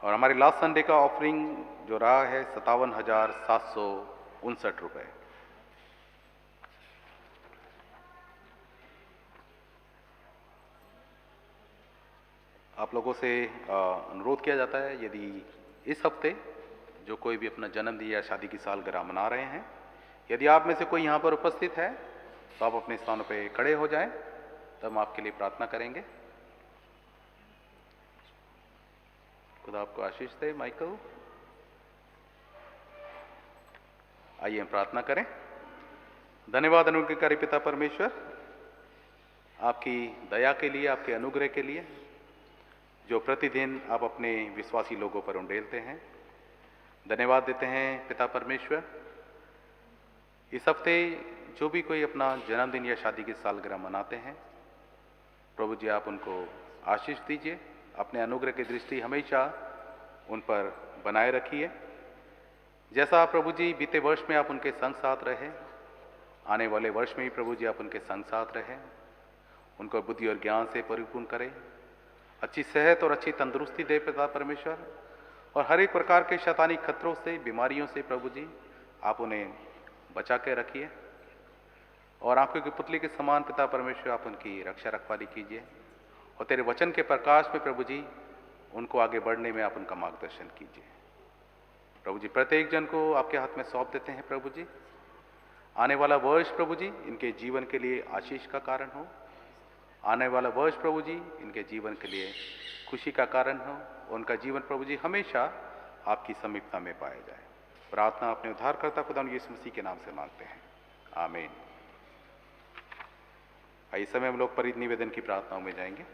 और हमारे लास्ट संडे का ऑफरिंग जो रहा है 57,759 रुपये। आप लोगों से अनुरोध किया जाता है, यदि इस हफ्ते जो कोई भी अपना जन्मदिन या शादी की सालगिरह मना रहे हैं, यदि आप में से कोई यहाँ पर उपस्थित है तो आप अपने स्थानों पे खड़े हो जाएं, तब हम आपके लिए प्रार्थना करेंगे। खुदा आपको आशीष दे। माइकल, आइए हम प्रार्थना करें। धन्यवाद अनुग्रहकारी पिता परमेश्वर, आपकी दया के लिए, आपके अनुग्रह के लिए जो प्रतिदिन आप अपने विश्वासी लोगों पर उंडेलते हैं। धन्यवाद देते हैं पिता परमेश्वर। इस हफ्ते जो भी कोई अपना जन्मदिन या शादी की सालगिरह मनाते हैं, प्रभु जी आप उनको आशीष दीजिए, अपने अनुग्रह की दृष्टि हमेशा उन पर बनाए रखिए। जैसा प्रभु जी बीते वर्ष में आप उनके संग साथ रहे, आने वाले वर्ष में भी प्रभु जी आप उनके संग साथ रहे, उनको बुद्धि और ज्ञान से परिपूर्ण करें, अच्छी सेहत और अच्छी तंदुरुस्ती दे पिता परमेश्वर, और हर एक प्रकार के शैतानी खतरों से, बीमारियों से प्रभु जी आप उन्हें बचा के रखिए, और आंखों की पुतली के समान पिता परमेश्वर आप उनकी रक्षा रखवाली कीजिए, और तेरे वचन के प्रकाश में प्रभु जी उनको आगे बढ़ने में आप उनका मार्गदर्शन कीजिए। प्रभु जी प्रत्येक जन को आपके हाथ में सौंप देते हैं प्रभु जी। आने वाला वर्ष प्रभु जी इनके जीवन के लिए आशीष का कारण हो, आने वाला वर्ष प्रभु जी इनके जीवन के लिए खुशी का कारण हो, उनका जीवन प्रभु जी हमेशा आपकी समीपता में पाया जाए। प्रार्थना अपने उद्धारकर्ता खुदा यीशु मसीह के नाम से मांगते हैं, आमीन। इस समय हम लोग परित निवेदन की प्रार्थनाओं में जाएंगे।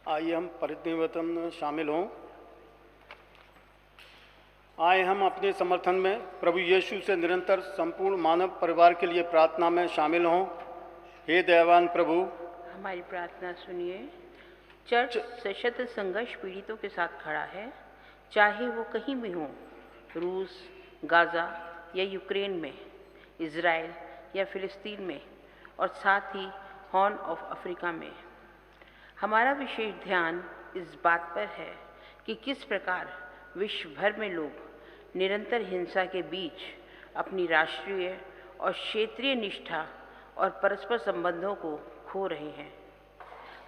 आइए हम परिनिवेदन में शामिल हों। आए हम अपने समर्थन में प्रभु यीशु से निरंतर संपूर्ण मानव परिवार के लिए प्रार्थना में शामिल हों। हे दयावान प्रभु, हमारी प्रार्थना सुनिए। चर्च सशस्त्र संघर्ष पीड़ितों के साथ खड़ा है, चाहे वो कहीं भी हों, रूस, गाज़ा या यूक्रेन में, इज़राइल या फ़िलिस्तीन में, और साथ ही हॉर्न ऑफ अफ्रीका में। हमारा विशेष ध्यान इस बात पर है कि किस प्रकार विश्व भर में लोग निरंतर हिंसा के बीच अपनी राष्ट्रीय और क्षेत्रीय निष्ठा और परस्पर संबंधों को खो रहे हैं।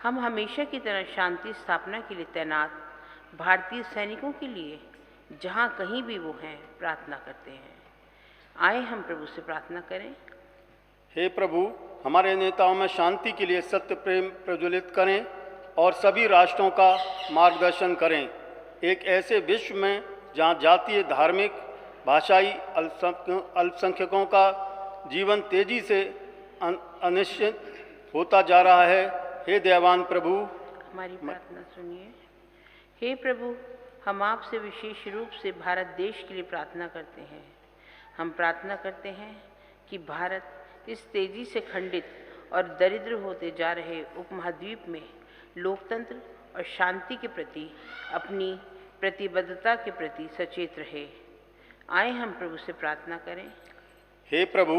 हम हमेशा की तरह शांति स्थापना के लिए तैनात भारतीय सैनिकों के लिए जहाँ कहीं भी वो हैं प्रार्थना करते हैं। आए हम प्रभु से प्रार्थना करें। हे प्रभु, हमारे नेताओं में शांति के लिए सत्य प्रेम प्रज्वलित करें और सभी राष्ट्रों का मार्गदर्शन करें। एक ऐसे विश्व में जहां जातीय, धार्मिक, भाषाई अल्पसंख्यकों का जीवन तेजी से अनिश्चित होता जा रहा है। हे दयावान प्रभु, हमारी प्रार्थना सुनिए। हे प्रभु, हम आपसे विशेष रूप से भारत देश के लिए प्रार्थना करते हैं। हम प्रार्थना करते हैं कि भारत इस तेजी से खंडित और दरिद्र होते जा रहे उपमहाद्वीप में लोकतंत्र और शांति के प्रति अपनी प्रतिबद्धता के प्रति सचेत रहे। आए हम प्रभु से प्रार्थना करें। हे प्रभु,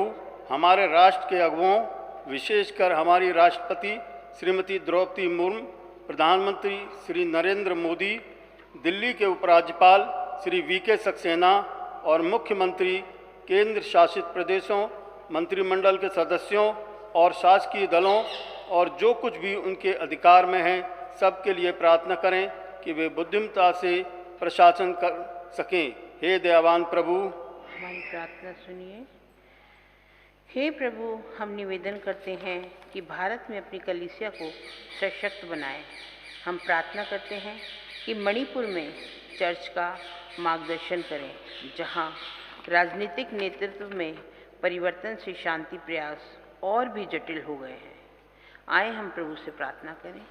हमारे राष्ट्र के अगुओं, विशेषकर हमारी राष्ट्रपति श्रीमती द्रौपदी मुर्मू, प्रधानमंत्री श्री नरेंद्र मोदी, दिल्ली के उपराज्यपाल श्री वीके सक्सेना और मुख्यमंत्री, केंद्र शासित प्रदेशों, मंत्रिमंडल के सदस्यों और शासकीय दलों और जो कुछ भी उनके अधिकार में है, सबके लिए प्रार्थना करें कि वे बुद्धिमत्ता से प्रशासन कर सकें। हे दयावान प्रभु, हमारी प्रार्थना सुनिए। हे प्रभु, हम निवेदन करते हैं कि भारत में अपनी कलीसिया को सशक्त बनाएं। हम प्रार्थना करते हैं कि मणिपुर में चर्च का मार्गदर्शन करें, जहां राजनीतिक नेतृत्व में परिवर्तन से शांति प्रयास और भी जटिल हो गए हैं। आए हम प्रभु से प्रार्थना करें।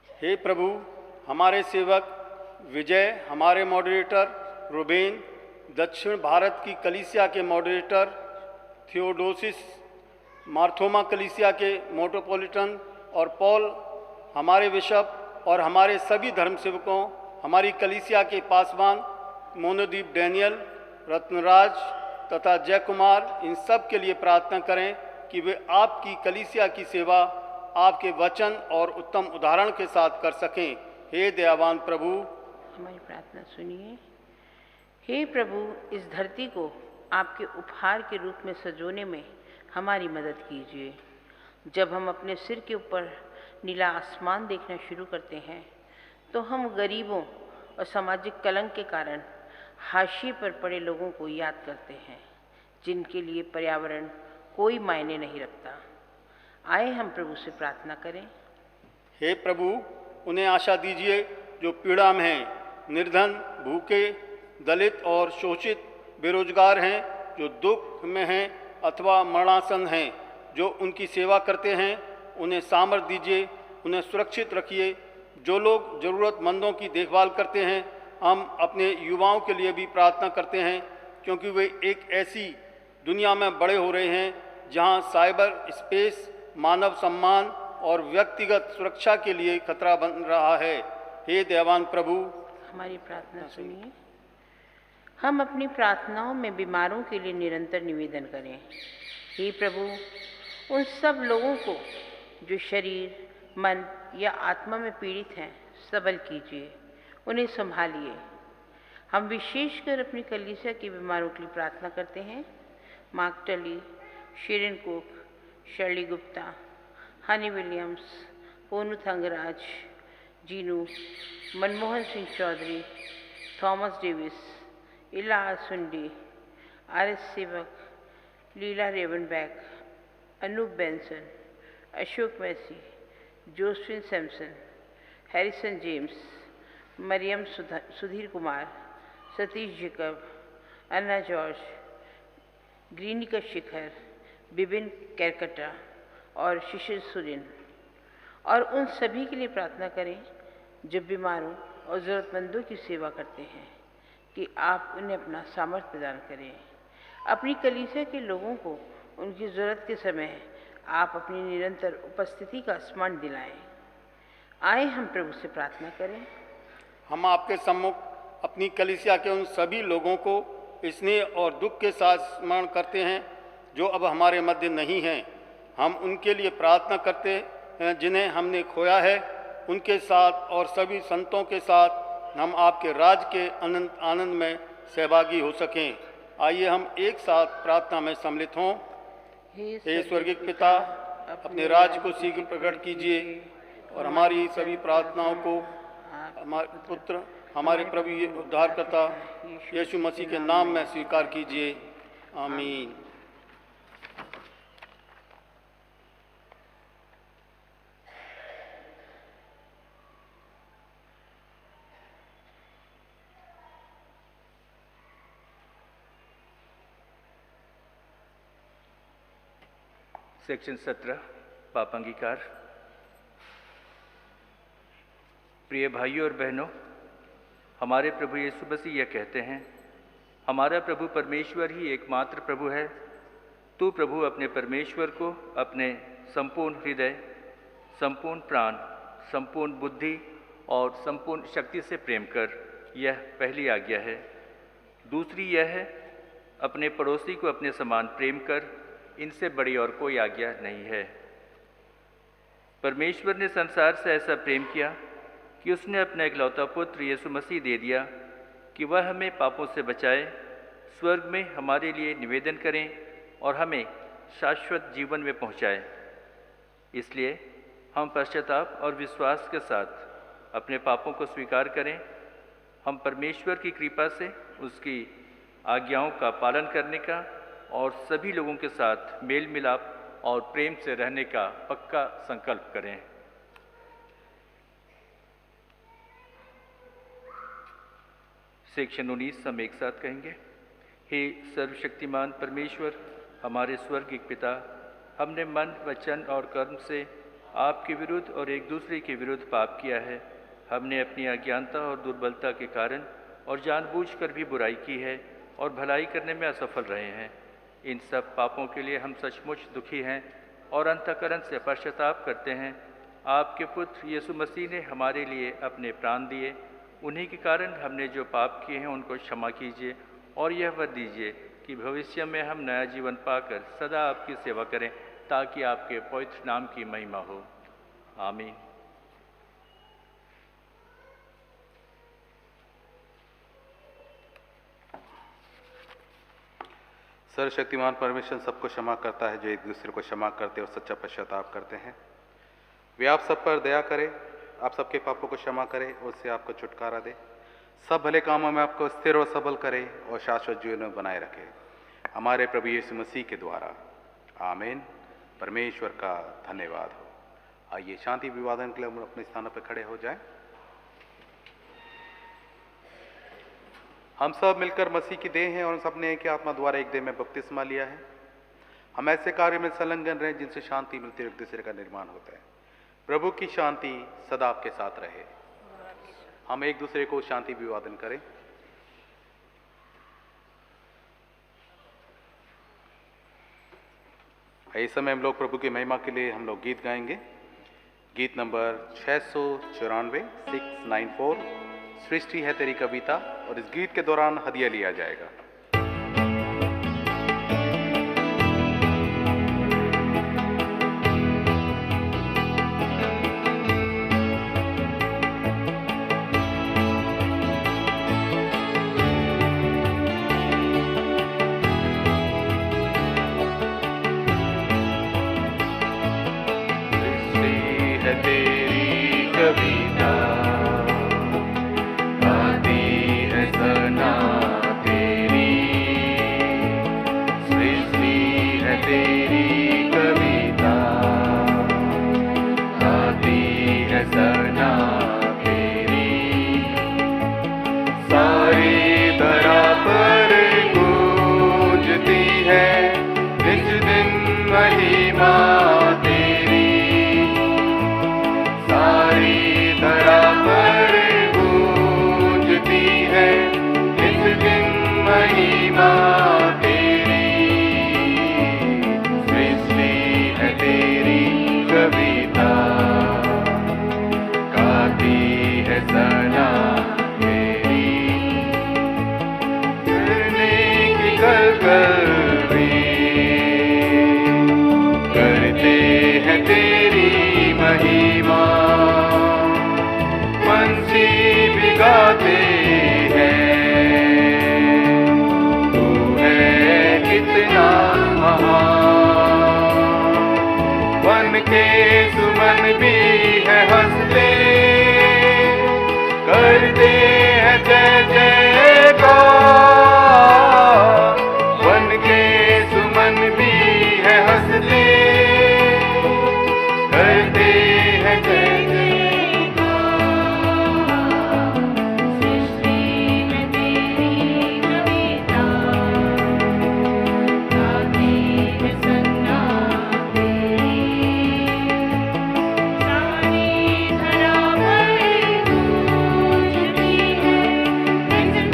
हे प्रभु, हमारे सेवक विजय, हमारे मॉडरेटर रुबेन, दक्षिण भारत की कलीसिया के मॉडरेटर थियोडोसिस, मार्थोमा कलीसिया के मेट्रोपॉलिटन और पॉल, हमारे बिशप और हमारे सभी धर्म सेवकों, हमारी कलीसिया के पासवान मोनोदीप डैनियल, रत्नराज तथा जय कुमार, इन सब के लिए प्रार्थना करें कि वे आपकी कलीसिया की सेवा आपके वचन और उत्तम उदाहरण के साथ कर सकें। हे दयावान प्रभु, हमारी प्रार्थना सुनिए। हे प्रभु, इस धरती को आपके उपहार के रूप में सजोने में हमारी मदद कीजिए। जब हम अपने सिर के ऊपर नीला आसमान देखना शुरू करते हैं, तो हम गरीबों और सामाजिक कलंक के कारण हाशिए पर पड़े लोगों को याद करते हैं, जिनके लिए पर्यावरण कोई मायने नहीं रखता। आए हम प्रभु से प्रार्थना करें। हे प्रभु, उन्हें आशा दीजिए जो पीड़ा में हैं, निर्धन, भूखे, दलित और शोषित, बेरोजगार हैं, जो दुख में हैं अथवा मरणासन हैं, जो उनकी सेवा करते हैं। उन्हें सामर्थ दीजिए, उन्हें सुरक्षित रखिए। जो लोग ज़रूरतमंदों की देखभाल करते हैं, हम अपने युवाओं के लिए भी प्रार्थना करते हैं, क्योंकि वे एक ऐसी दुनिया में बड़े हो रहे हैं जहां साइबर स्पेस मानव सम्मान और व्यक्तिगत सुरक्षा के लिए खतरा बन रहा है। हे दयावान प्रभु, हमारी प्रार्थना सुनिए। हम अपनी प्रार्थनाओं में बीमारों के लिए निरंतर निवेदन करें। हे प्रभु, उन सब लोगों को जो शरीर, मन या आत्मा में पीड़ित हैं, सबल कीजिए, उन्हें संभालिए। हम विशेषकर अपनी कलीसिया के बीमारों के लिए प्रार्थना करते हैं। Mark Tully, Sharon Cook, Shirley Gupta, Honey Williams, Ponnu Thangaraj, Jinu, Manmohan Singh Chaudhary, Thomas Davis, Ila Asundi, R S. Sevak, Leela Ravenback, Anup Benson, Ashok Massey, Josephine Samson, Harrison James, Mariam Sudhir Kumar, Satish Jacob, Anna George, Greenika Shikhar, Bibin Kerketta और शिशिर सुरिन। और उन सभी के लिए प्रार्थना करें जो बीमारों और ज़रूरतमंदों की सेवा करते हैं, कि आप उन्हें अपना सामर्थ्य प्रदान करें। अपनी कलीसिया के लोगों को उनकी ज़रूरत के समय आप अपनी निरंतर उपस्थिति का स्मरण दिलाएं। आए हम प्रभु से प्रार्थना करें। हम आपके सम्मुख अपनी कलीसिया के उन सभी लोगों को स्नेह और दुख के साथ स्मरण करते हैं जो अब हमारे मध्य नहीं हैं। हम उनके लिए प्रार्थना करते हैं जिन्हें हमने खोया है। उनके साथ और सभी संतों के साथ हम आपके राज के आनंद में सहभागी हो सकें। आइए हम एक साथ प्रार्थना में सम्मिलित हों। हे स्वर्गीय पिता, अपने राज को शीघ्र प्रकट कीजिए और हमारी सभी प्रार्थनाओं को हमारे पुत्र, हमारे प्रभु उद्धारकर्ता यीशु मसीह के नाम में स्वीकार कीजिए। आमीन। सेक्शन 17 पापांगीकार। प्रिय भाइयों और बहनों, हमारे प्रभु यीशु मसीह यह कहते हैं, हमारा प्रभु परमेश्वर ही एकमात्र प्रभु है। तू प्रभु अपने परमेश्वर को अपने संपूर्ण हृदय, संपूर्ण प्राण, संपूर्ण बुद्धि और संपूर्ण शक्ति से प्रेम कर। यह पहली आज्ञा है। दूसरी यह है, अपने पड़ोसी को अपने समान प्रेम कर। इनसे बड़ी और कोई आज्ञा नहीं है। परमेश्वर ने संसार से ऐसा प्रेम किया कि उसने अपना इकलौता पुत्र यीशु मसीह दे दिया कि वह हमें पापों से बचाए, स्वर्ग में हमारे लिए निवेदन करें और हमें शाश्वत जीवन में पहुंचाए। इसलिए हम पश्चाताप और विश्वास के साथ अपने पापों को स्वीकार करें। हम परमेश्वर की कृपा से उसकी आज्ञाओं का पालन करने का और सभी लोगों के साथ मेल मिलाप और प्रेम से रहने का पक्का संकल्प करें। सेक्शन 19 हम एक साथ कहेंगे। हे सर्वशक्तिमान परमेश्वर, हमारे स्वर्गीय पिता, हमने मन, वचन और कर्म से आपके विरुद्ध और एक दूसरे के विरुद्ध पाप किया है। हमने अपनी अज्ञानता और दुर्बलता के कारण और जानबूझकर भी बुराई की है और भलाई करने में असफल रहे हैं। इन सब पापों के लिए हम सचमुच दुखी हैं और अंतःकरण से पश्चाताप करते हैं। आपके पुत्र यीशु मसीह ने हमारे लिए अपने प्राण दिए। उन्हीं के कारण हमने जो पाप किए हैं उनको क्षमा कीजिए और यह वर दीजिए कि भविष्य में हम नया जीवन पाकर सदा आपकी सेवा करें, ताकि आपके पवित्र नाम की महिमा हो। आमीन। सर्वशक्तिमान परमेश्वर सबको क्षमा करता है जो एक दूसरे को क्षमा करते और सच्चा पश्चाताप करते हैं। वे आप सब पर दया करे, आप सबके पापों को क्षमा करे, उससे आपको छुटकारा दे, सब भले कामों में आपको स्थिर और सबल करे और शाश्वत जीवन में बनाए रखे। हमारे प्रभु यीशु मसीह के द्वारा। आमीन। परमेश्वर का धन्यवाद हो। आइए शांति अभिवादन के लिए हम अपने स्थानों पर खड़े हो जाएं। हम सब मिलकर मसीह की देह हैं और हम सब ने एक ही आत्मा द्वारा एक देह में बपतिस्मा लिया है। हम ऐसे कार्य में संलग्न रहे जिनसे शांति मिलती है, एक दूसरे का निर्माण होता है। प्रभु की शांति सदा आपके साथ रहे। हम एक दूसरे को शांति अभिवादन करें। इस समय हम लोग प्रभु की महिमा के लिए हम लोग गीत गाएंगे। गीत नंबर 694 694 सृष्टि है तेरी कविता, और इस गीत के दौरान हदिया लिया जाएगा। Thank you.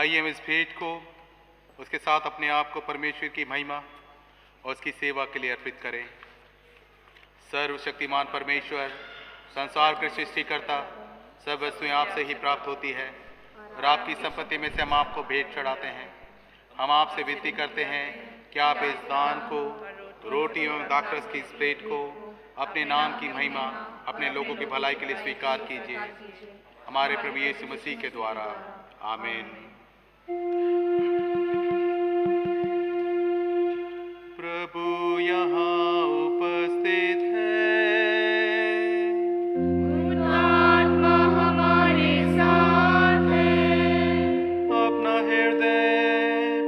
आइए हम इस भेंट को उसके साथ अपने आप को परमेश्वर की महिमा और उसकी सेवा के लिए अर्पित करें। सर्वशक्तिमान परमेश्वर, संसार के सृष्टिकर्ता, सब वस्तुएं आपसे ही प्राप्त होती है और आपकी संपत्ति में से हम आपको भेंट चढ़ाते हैं। हम आपसे विनती करते हैं कि आप इस दान को, रोटी एवं दाखरस की इस भेंट को अपने नाम की महिमा, अपने लोगों की भलाई के लिए स्वीकार कीजिए, हमारे प्रभु यीशु मसीह के द्वारा। आमीन। प्रभु यहाँ उपस्थित है, आत्मा हमारे साथ है। अपना हृदय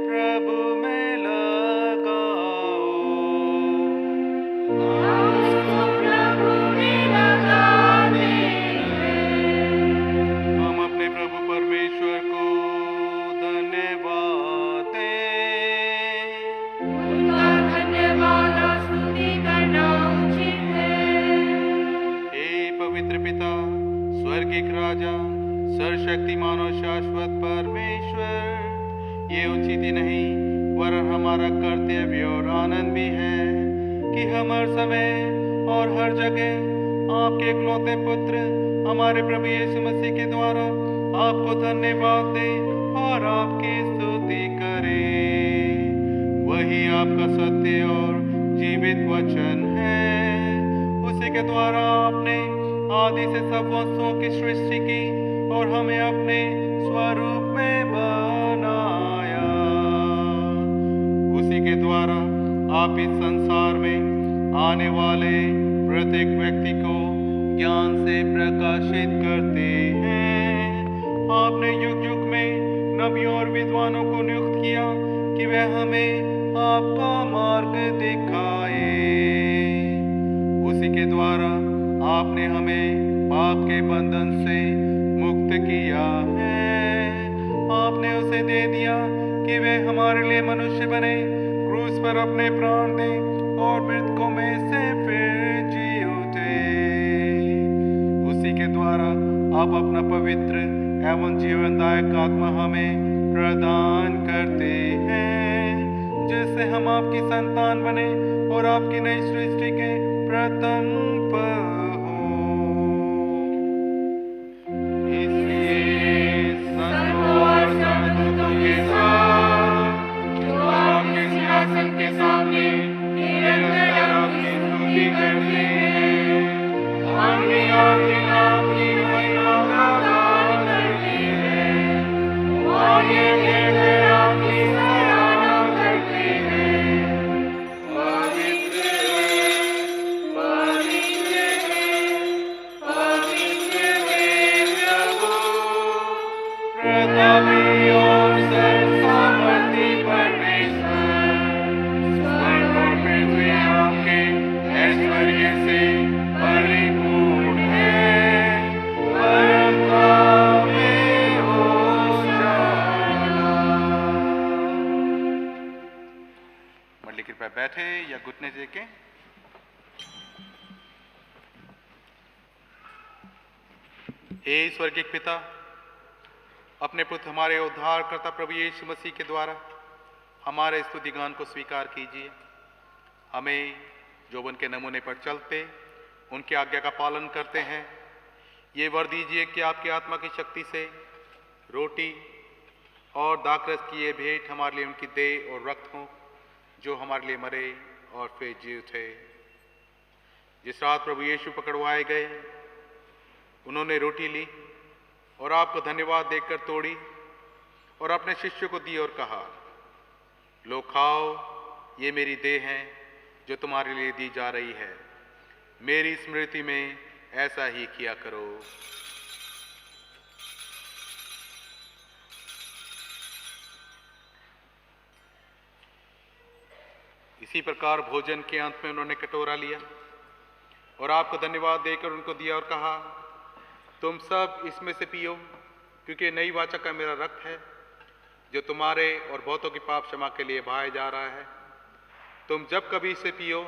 प्रभु में लगाओ, उसको प्रभु में लगाते हैं। हम अपने प्रभु परमेश्वर को धन्यवाद दें। उनका धन्यवाद और स्तुति करना उचित है। हे पवित्र पिता, स्वर्गीय राजा, सर्वशक्तिमान और शाश्वत परमेश्वर, ये उचित ही नहीं वरन हमारा कर्तव्य और आनंद भी है कि हम हर समय और हर जगह आपके इकलौते पुत्र हमारे प्रभु यीशु मसीह के द्वारा आपको धन्यवाद दें और आपकी स्तुति करें। वही आपका सत्य और जीवित वचन है। उसी के द्वारा आपने आदि से सब वस्तुओं की सृष्टि की और हमें अपने स्वरूप में बनाया। उसी के द्वारा आप इस संसार में आने वाले प्रत्येक व्यक्ति को ज्ञान से प्रकाशित करते हैं। आपने युग युग में नबियों और विद्वानों को नियुक्त किया कि वह हमें आपका मार्ग दिखाए। उसी के द्वारा आपने हमें पाप के बंधन से मुक्त किया है। आपने उसे दे दिया कि वह हमारे लिए मनुष्य बने, क्रूस पर अपने प्राण दे और मृतकों में से फिर जी उठे। उसी के द्वारा आप अपना पवित्र एवं जीवनदायक आत्मा हमें प्रदान करते हैं, जिससे हम आपकी संतान बने और आपकी नई सृष्टि के प्रथम हो। इसलिए संतों और संतों के साथ जो आपके सिंहासन के सामने निरंतर आपकी स्तुति करते हैं, हम भी आपके नाम की महिमा का गान करते हैं और ये कहकर आपकी सराहना करते हैं, पवित्र है, पवित्र है, पवित्र है प्रभु, प्रतापी और सर्वसामर्थी परमेश्वर। स्वर्ग और पृथ्वी आपके ऐश्वर्य से परिपूर्ण है। परम में होशाना। मंडली कृपया बैठे या घुटने टेकें। हे स्वर्गीय पिता, अपने पुत्र हमारे उद्धारकर्ता प्रभु यीशु मसीह के द्वारा हमारे स्तुति गान को स्वीकार कीजिए। हमें जो उनके नमूने पर चलते, उनकी आज्ञा का पालन करते हैं, ये वर दीजिए कि आपकी आत्मा की शक्ति से रोटी और दाखरस की ये भेंट हमारे लिए उनकी देह और रक्त हो, जो हमारे लिए मरे और फिर जी उठे। जिस रात प्रभु यीशु पकड़वाए गए, उन्होंने रोटी ली और आपको धन्यवाद देकर तोड़ी और अपने शिष्यों को दी और कहा, लो खाओ, ये मेरी देह है जो तुम्हारे लिए दी जा रही है। मेरी स्मृति में ऐसा ही किया करो। इसी प्रकार भोजन के अंत में उन्होंने कटोरा लिया और आपको धन्यवाद देकर उनको दिया और कहा, तुम सब इसमें से पियो, क्योंकि नई वाचा का मेरा रक्त है जो तुम्हारे और बहुतों की पाप क्षमा के लिए बहाया जा रहा है। तुम जब कभी इसे पियो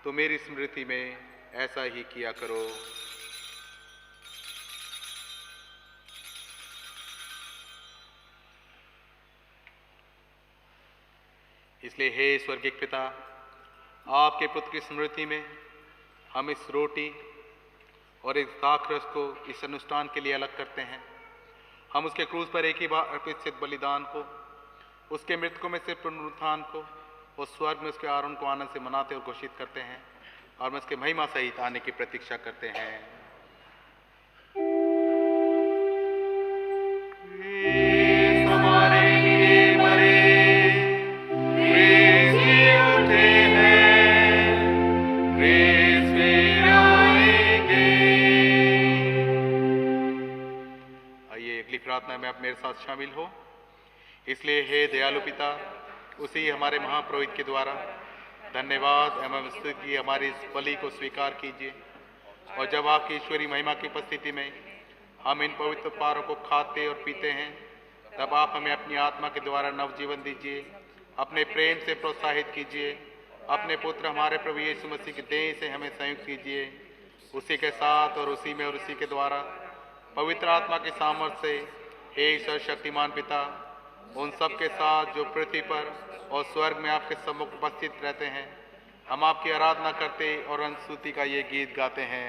तो मेरी स्मृति में ऐसा ही किया करो। इसलिए हे स्वर्गीय पिता, आपके पुत्र की स्मृति में हम इस रोटी और इस दाखरस को इस अनुष्ठान के लिए अलग करते हैं। हम उसके क्रूस पर एक ही बार अर्पित सिद्ध बलिदान को, उसके मृतकों में से पुनरुत्थान को और स्वर्ग में उसके आरोहण को आनंद से मनाते और घोषित करते हैं और हम उसके महिमा सहित आने की प्रतीक्षा करते हैं। हमारे लिए मरे, वे जी उठे हैं, वे फिर आएंगे। आइए अगली प्रार्थना में आप मेरे साथ शामिल हो। इसलिए हे दयालु पिता, उसी हमारे महापुरोहित के द्वारा धन्यवाद एवं स्तुति की हमारी इस बलि को स्वीकार कीजिए और जब आपकी ईश्वरी महिमा की उपस्थिति में हम इन पवित्र उपहारों को खाते और पीते हैं, तब आप हमें अपनी आत्मा के द्वारा नवजीवन दीजिए, अपने प्रेम से प्रोत्साहित कीजिए, अपने पुत्र हमारे प्रभु यीशु मसीह की देह से हमें संयुक्त कीजिए। उसी के साथ और उसी में और उसी के द्वारा पवित्र आत्मा के सामर्थ्य से हे सर्वशक्तिमान पिता, उन सब के साथ जो पृथ्वी पर और स्वर्ग में आपके सम्मुख उपस्थित रहते हैं, हम आपकी आराधना करते और अनुस्तुति का ये गीत गाते हैं।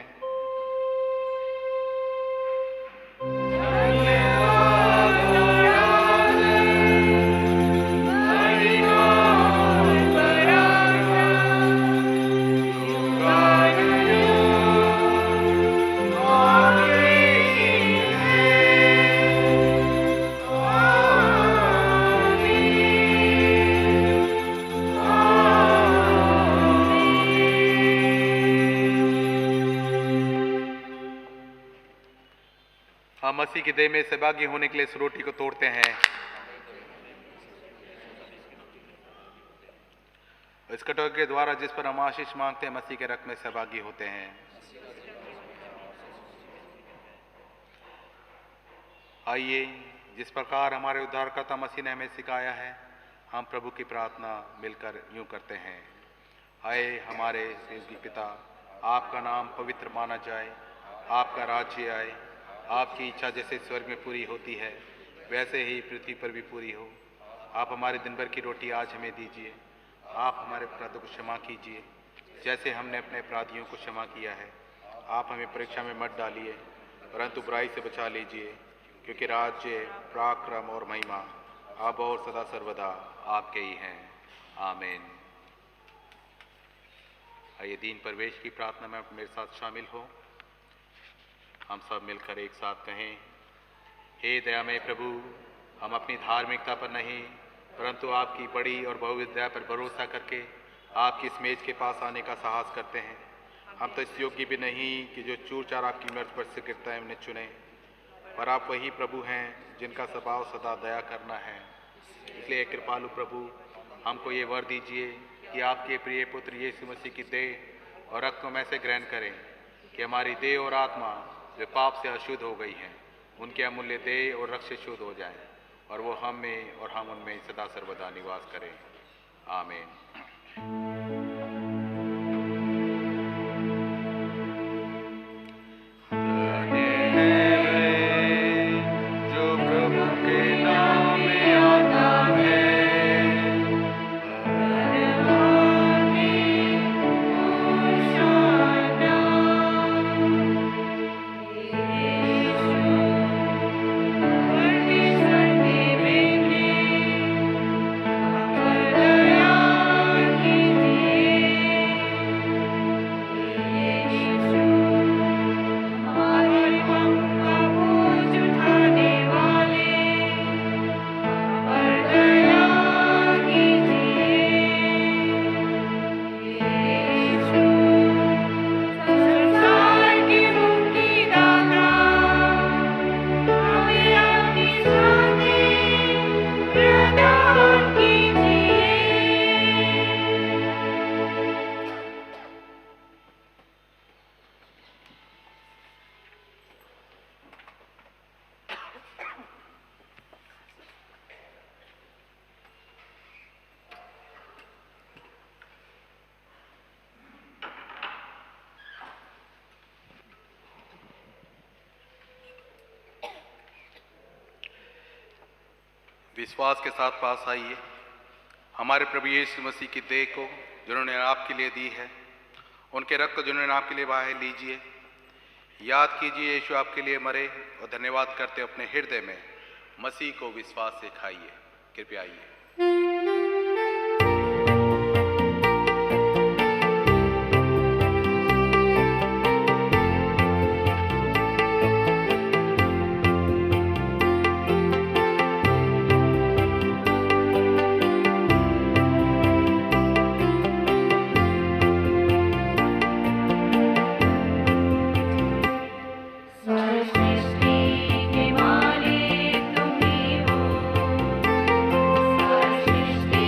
हम मसीह की देह में सहभागी होने के लिए इस रोटी को तोड़ते हैं। इस कटोरे के द्वारा जिस पर हम आशीष मांगते हैं, मसीह के रक्त में सहभागी होते हैं। आइए, जिस प्रकार हमारे उद्धारकर्ता मसीह ने हमें सिखाया है, हम प्रभु की प्रार्थना मिलकर यूं करते हैं। आए हमारे स्वर्गीय पिता, आपका नाम पवित्र माना जाए, आपका राज्य आए, आपकी इच्छा जैसे स्वर्ग में पूरी होती है वैसे ही पृथ्वी पर भी पूरी हो। आप हमारे दिन भर की रोटी आज हमें दीजिए। आप हमारे अपराधों को क्षमा कीजिए जैसे हमने अपने अपराधियों को क्षमा किया है। आप हमें परीक्षा में मत डालिए परंतु बुराई से बचा लीजिए, क्योंकि राज्य, पराक्रम और महिमा अब और सदा सर्वदा आपके ही हैं। आमीन। आइए दीन प्रवेश की प्रार्थना में मेरे साथ शामिल हो। हम सब मिलकर एक साथ कहें, हे दयामय प्रभु, हम अपनी धार्मिकता पर नहीं परंतु आपकी बड़ी और बहुविध दया पर भरोसा करके आपकी इस मेज के पास आने का साहस करते हैं। हम तो इस योग्य भी नहीं कि जो चूर चार आपकी मर्ज पर से गिरता है उन्हें चुने, पर आप वही प्रभु हैं जिनका स्वभाव सदा दया करना है। इसलिए कृपालु प्रभु, हमको ये वर दीजिए कि आपके प्रिय पुत्र यीशु मसीह की देह और रक्त को में से ग्रहण करें कि हमारी देह और आत्मा जो पाप से अशुद्ध हो गई हैं, उनके अमूल्य देह और रक्त से शुद्ध हो जाएं और वो हम में और हम उनमें सदा सर्वदा निवास करें। आमीन। जो प्रभु के नाम में आता है, विश्वास के साथ पास आइए हमारे प्रभु यीशु मसीह की देह को जिन्होंने आपके लिए दी है, उनके रक्त को जिन्होंने आपके लिए बहा है, लीजिए, याद कीजिए यीशु आपके लिए मरे और धन्यवाद करते अपने हृदय में मसीह को विश्वास से खाइए। कृपया आइए। सृष्टि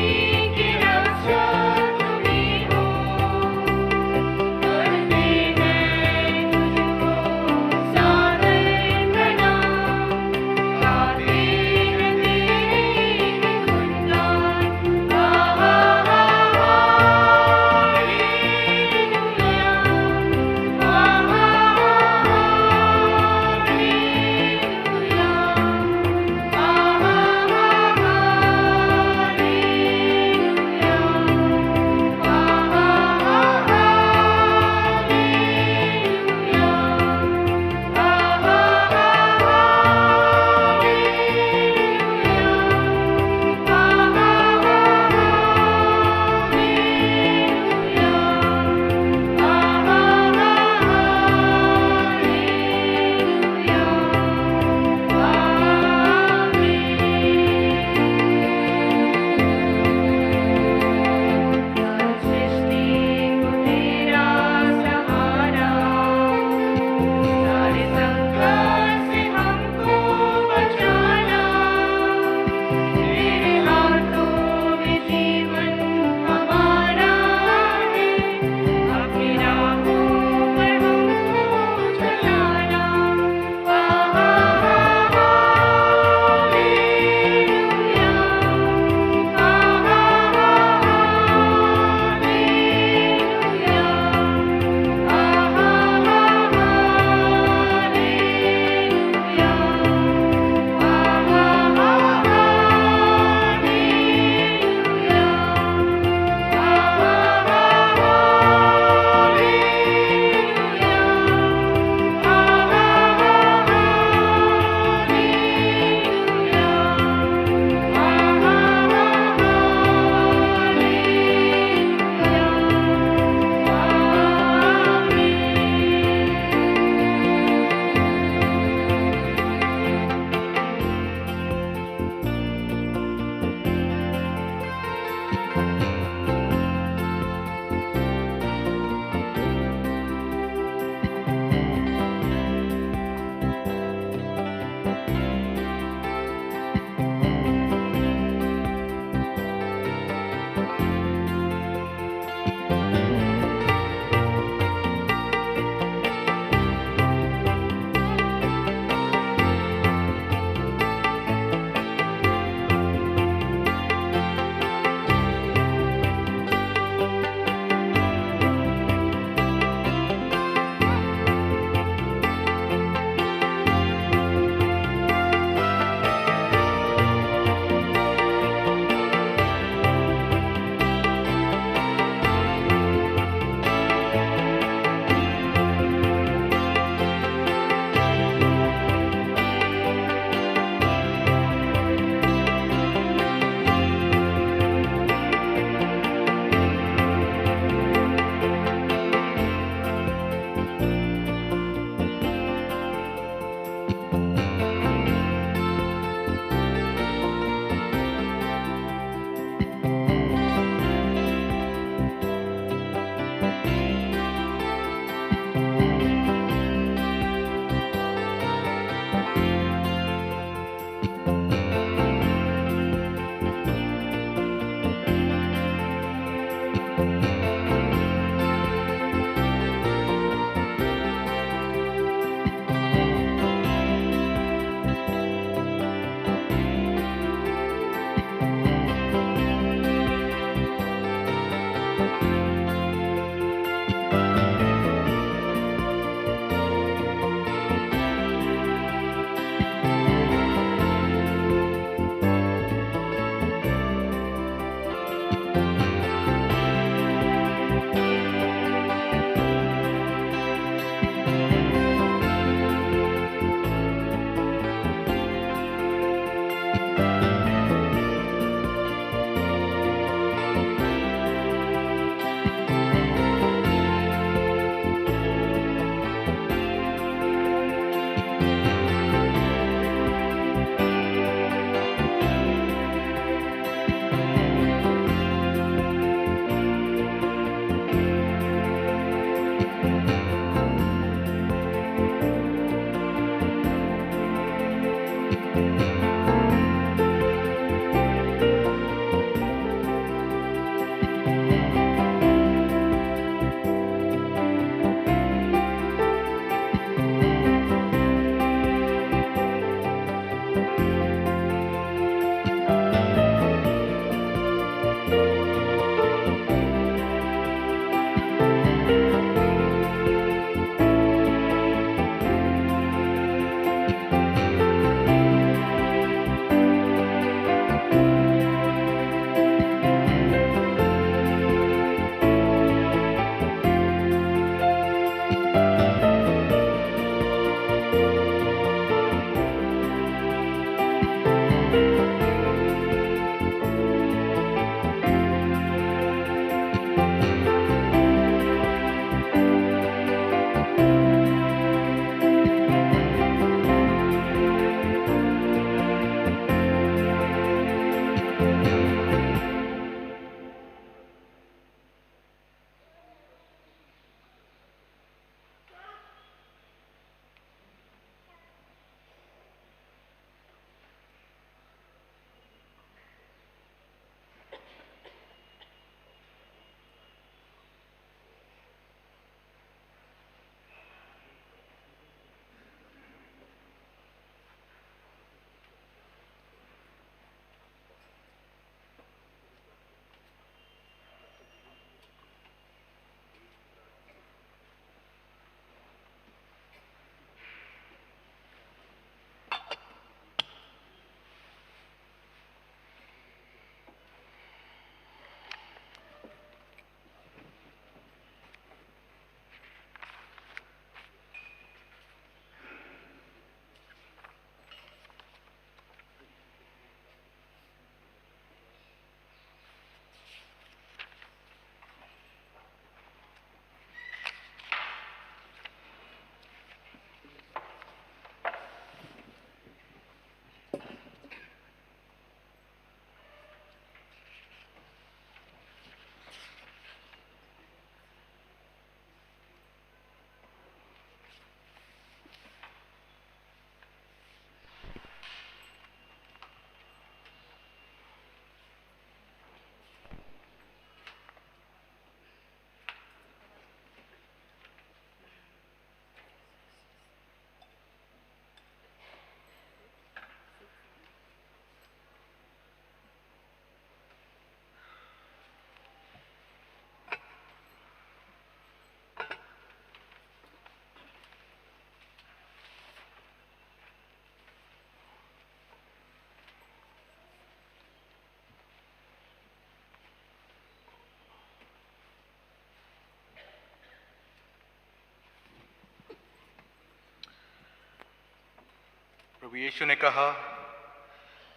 प्रभु यीशु ने कहा,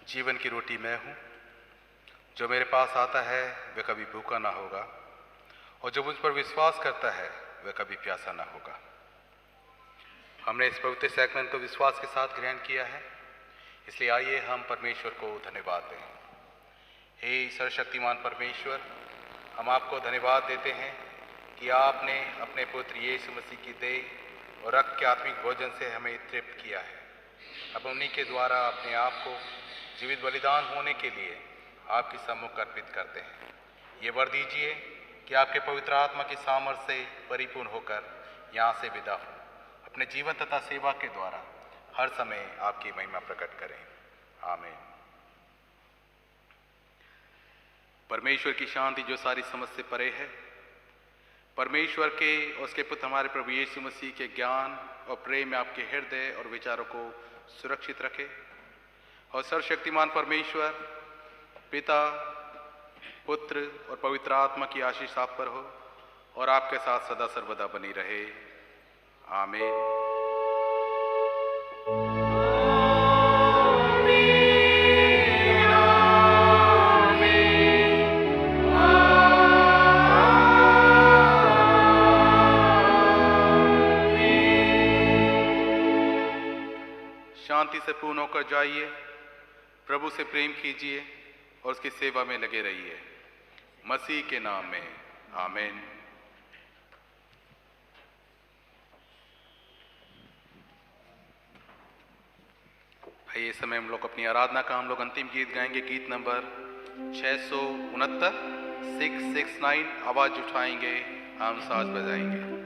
जीवन की रोटी मैं हूँ, जो मेरे पास आता है वह कभी भूखा ना होगा, और जो मुझ पर विश्वास करता है वह कभी प्यासा ना होगा। हमने इस पवित्र सैक्रेमेंट को विश्वास के साथ ग्रहण किया है, इसलिए आइए हम परमेश्वर को धन्यवाद दें। हे सर्वशक्तिमान परमेश्वर, हम आपको धन्यवाद देते हैं कि आपने अपने पुत्र यीशु मसीह की देह और रक्त के आत्मिक भोजन से हमें तृप्त किया है। अब उन्हीं के द्वारा अपने आप को जीवित बलिदान होने के लिए आपके सम्मुख अर्पित करते हैं। ये वर दीजिए कि आपके पवित्र आत्मा की सामर्थ्य से परिपूर्ण होकर यहाँ से विदा हो, अपने जीवन तथा सेवा के द्वारा हर समय आपकी महिमा प्रकट करें। आमीन। परमेश्वर की शांति जो सारी समझ से परे है, परमेश्वर के और उसके पुत्र हमारे प्रभु यीशु मसीह के ज्ञान और प्रेम में आपके हृदय और विचारों को सुरक्षित रखे, और सर्वशक्तिमान परमेश्वर पिता, पुत्र और पवित्र आत्मा की आशीष आप पर हो और आपके साथ सदा सर्वदा बनी रहे। आमीन। शांति से पूर्ण होकर जाइए, प्रभु से प्रेम कीजिए और उसकी सेवा में लगे रहिए। मसीह के नाम में आमीन। आइए इस समय हम लोग अपनी आराधना का अंतिम गीत गाएंगे, गीत नंबर 669, 669। आवाज उठाएंगे, हम साज बजाएंगे।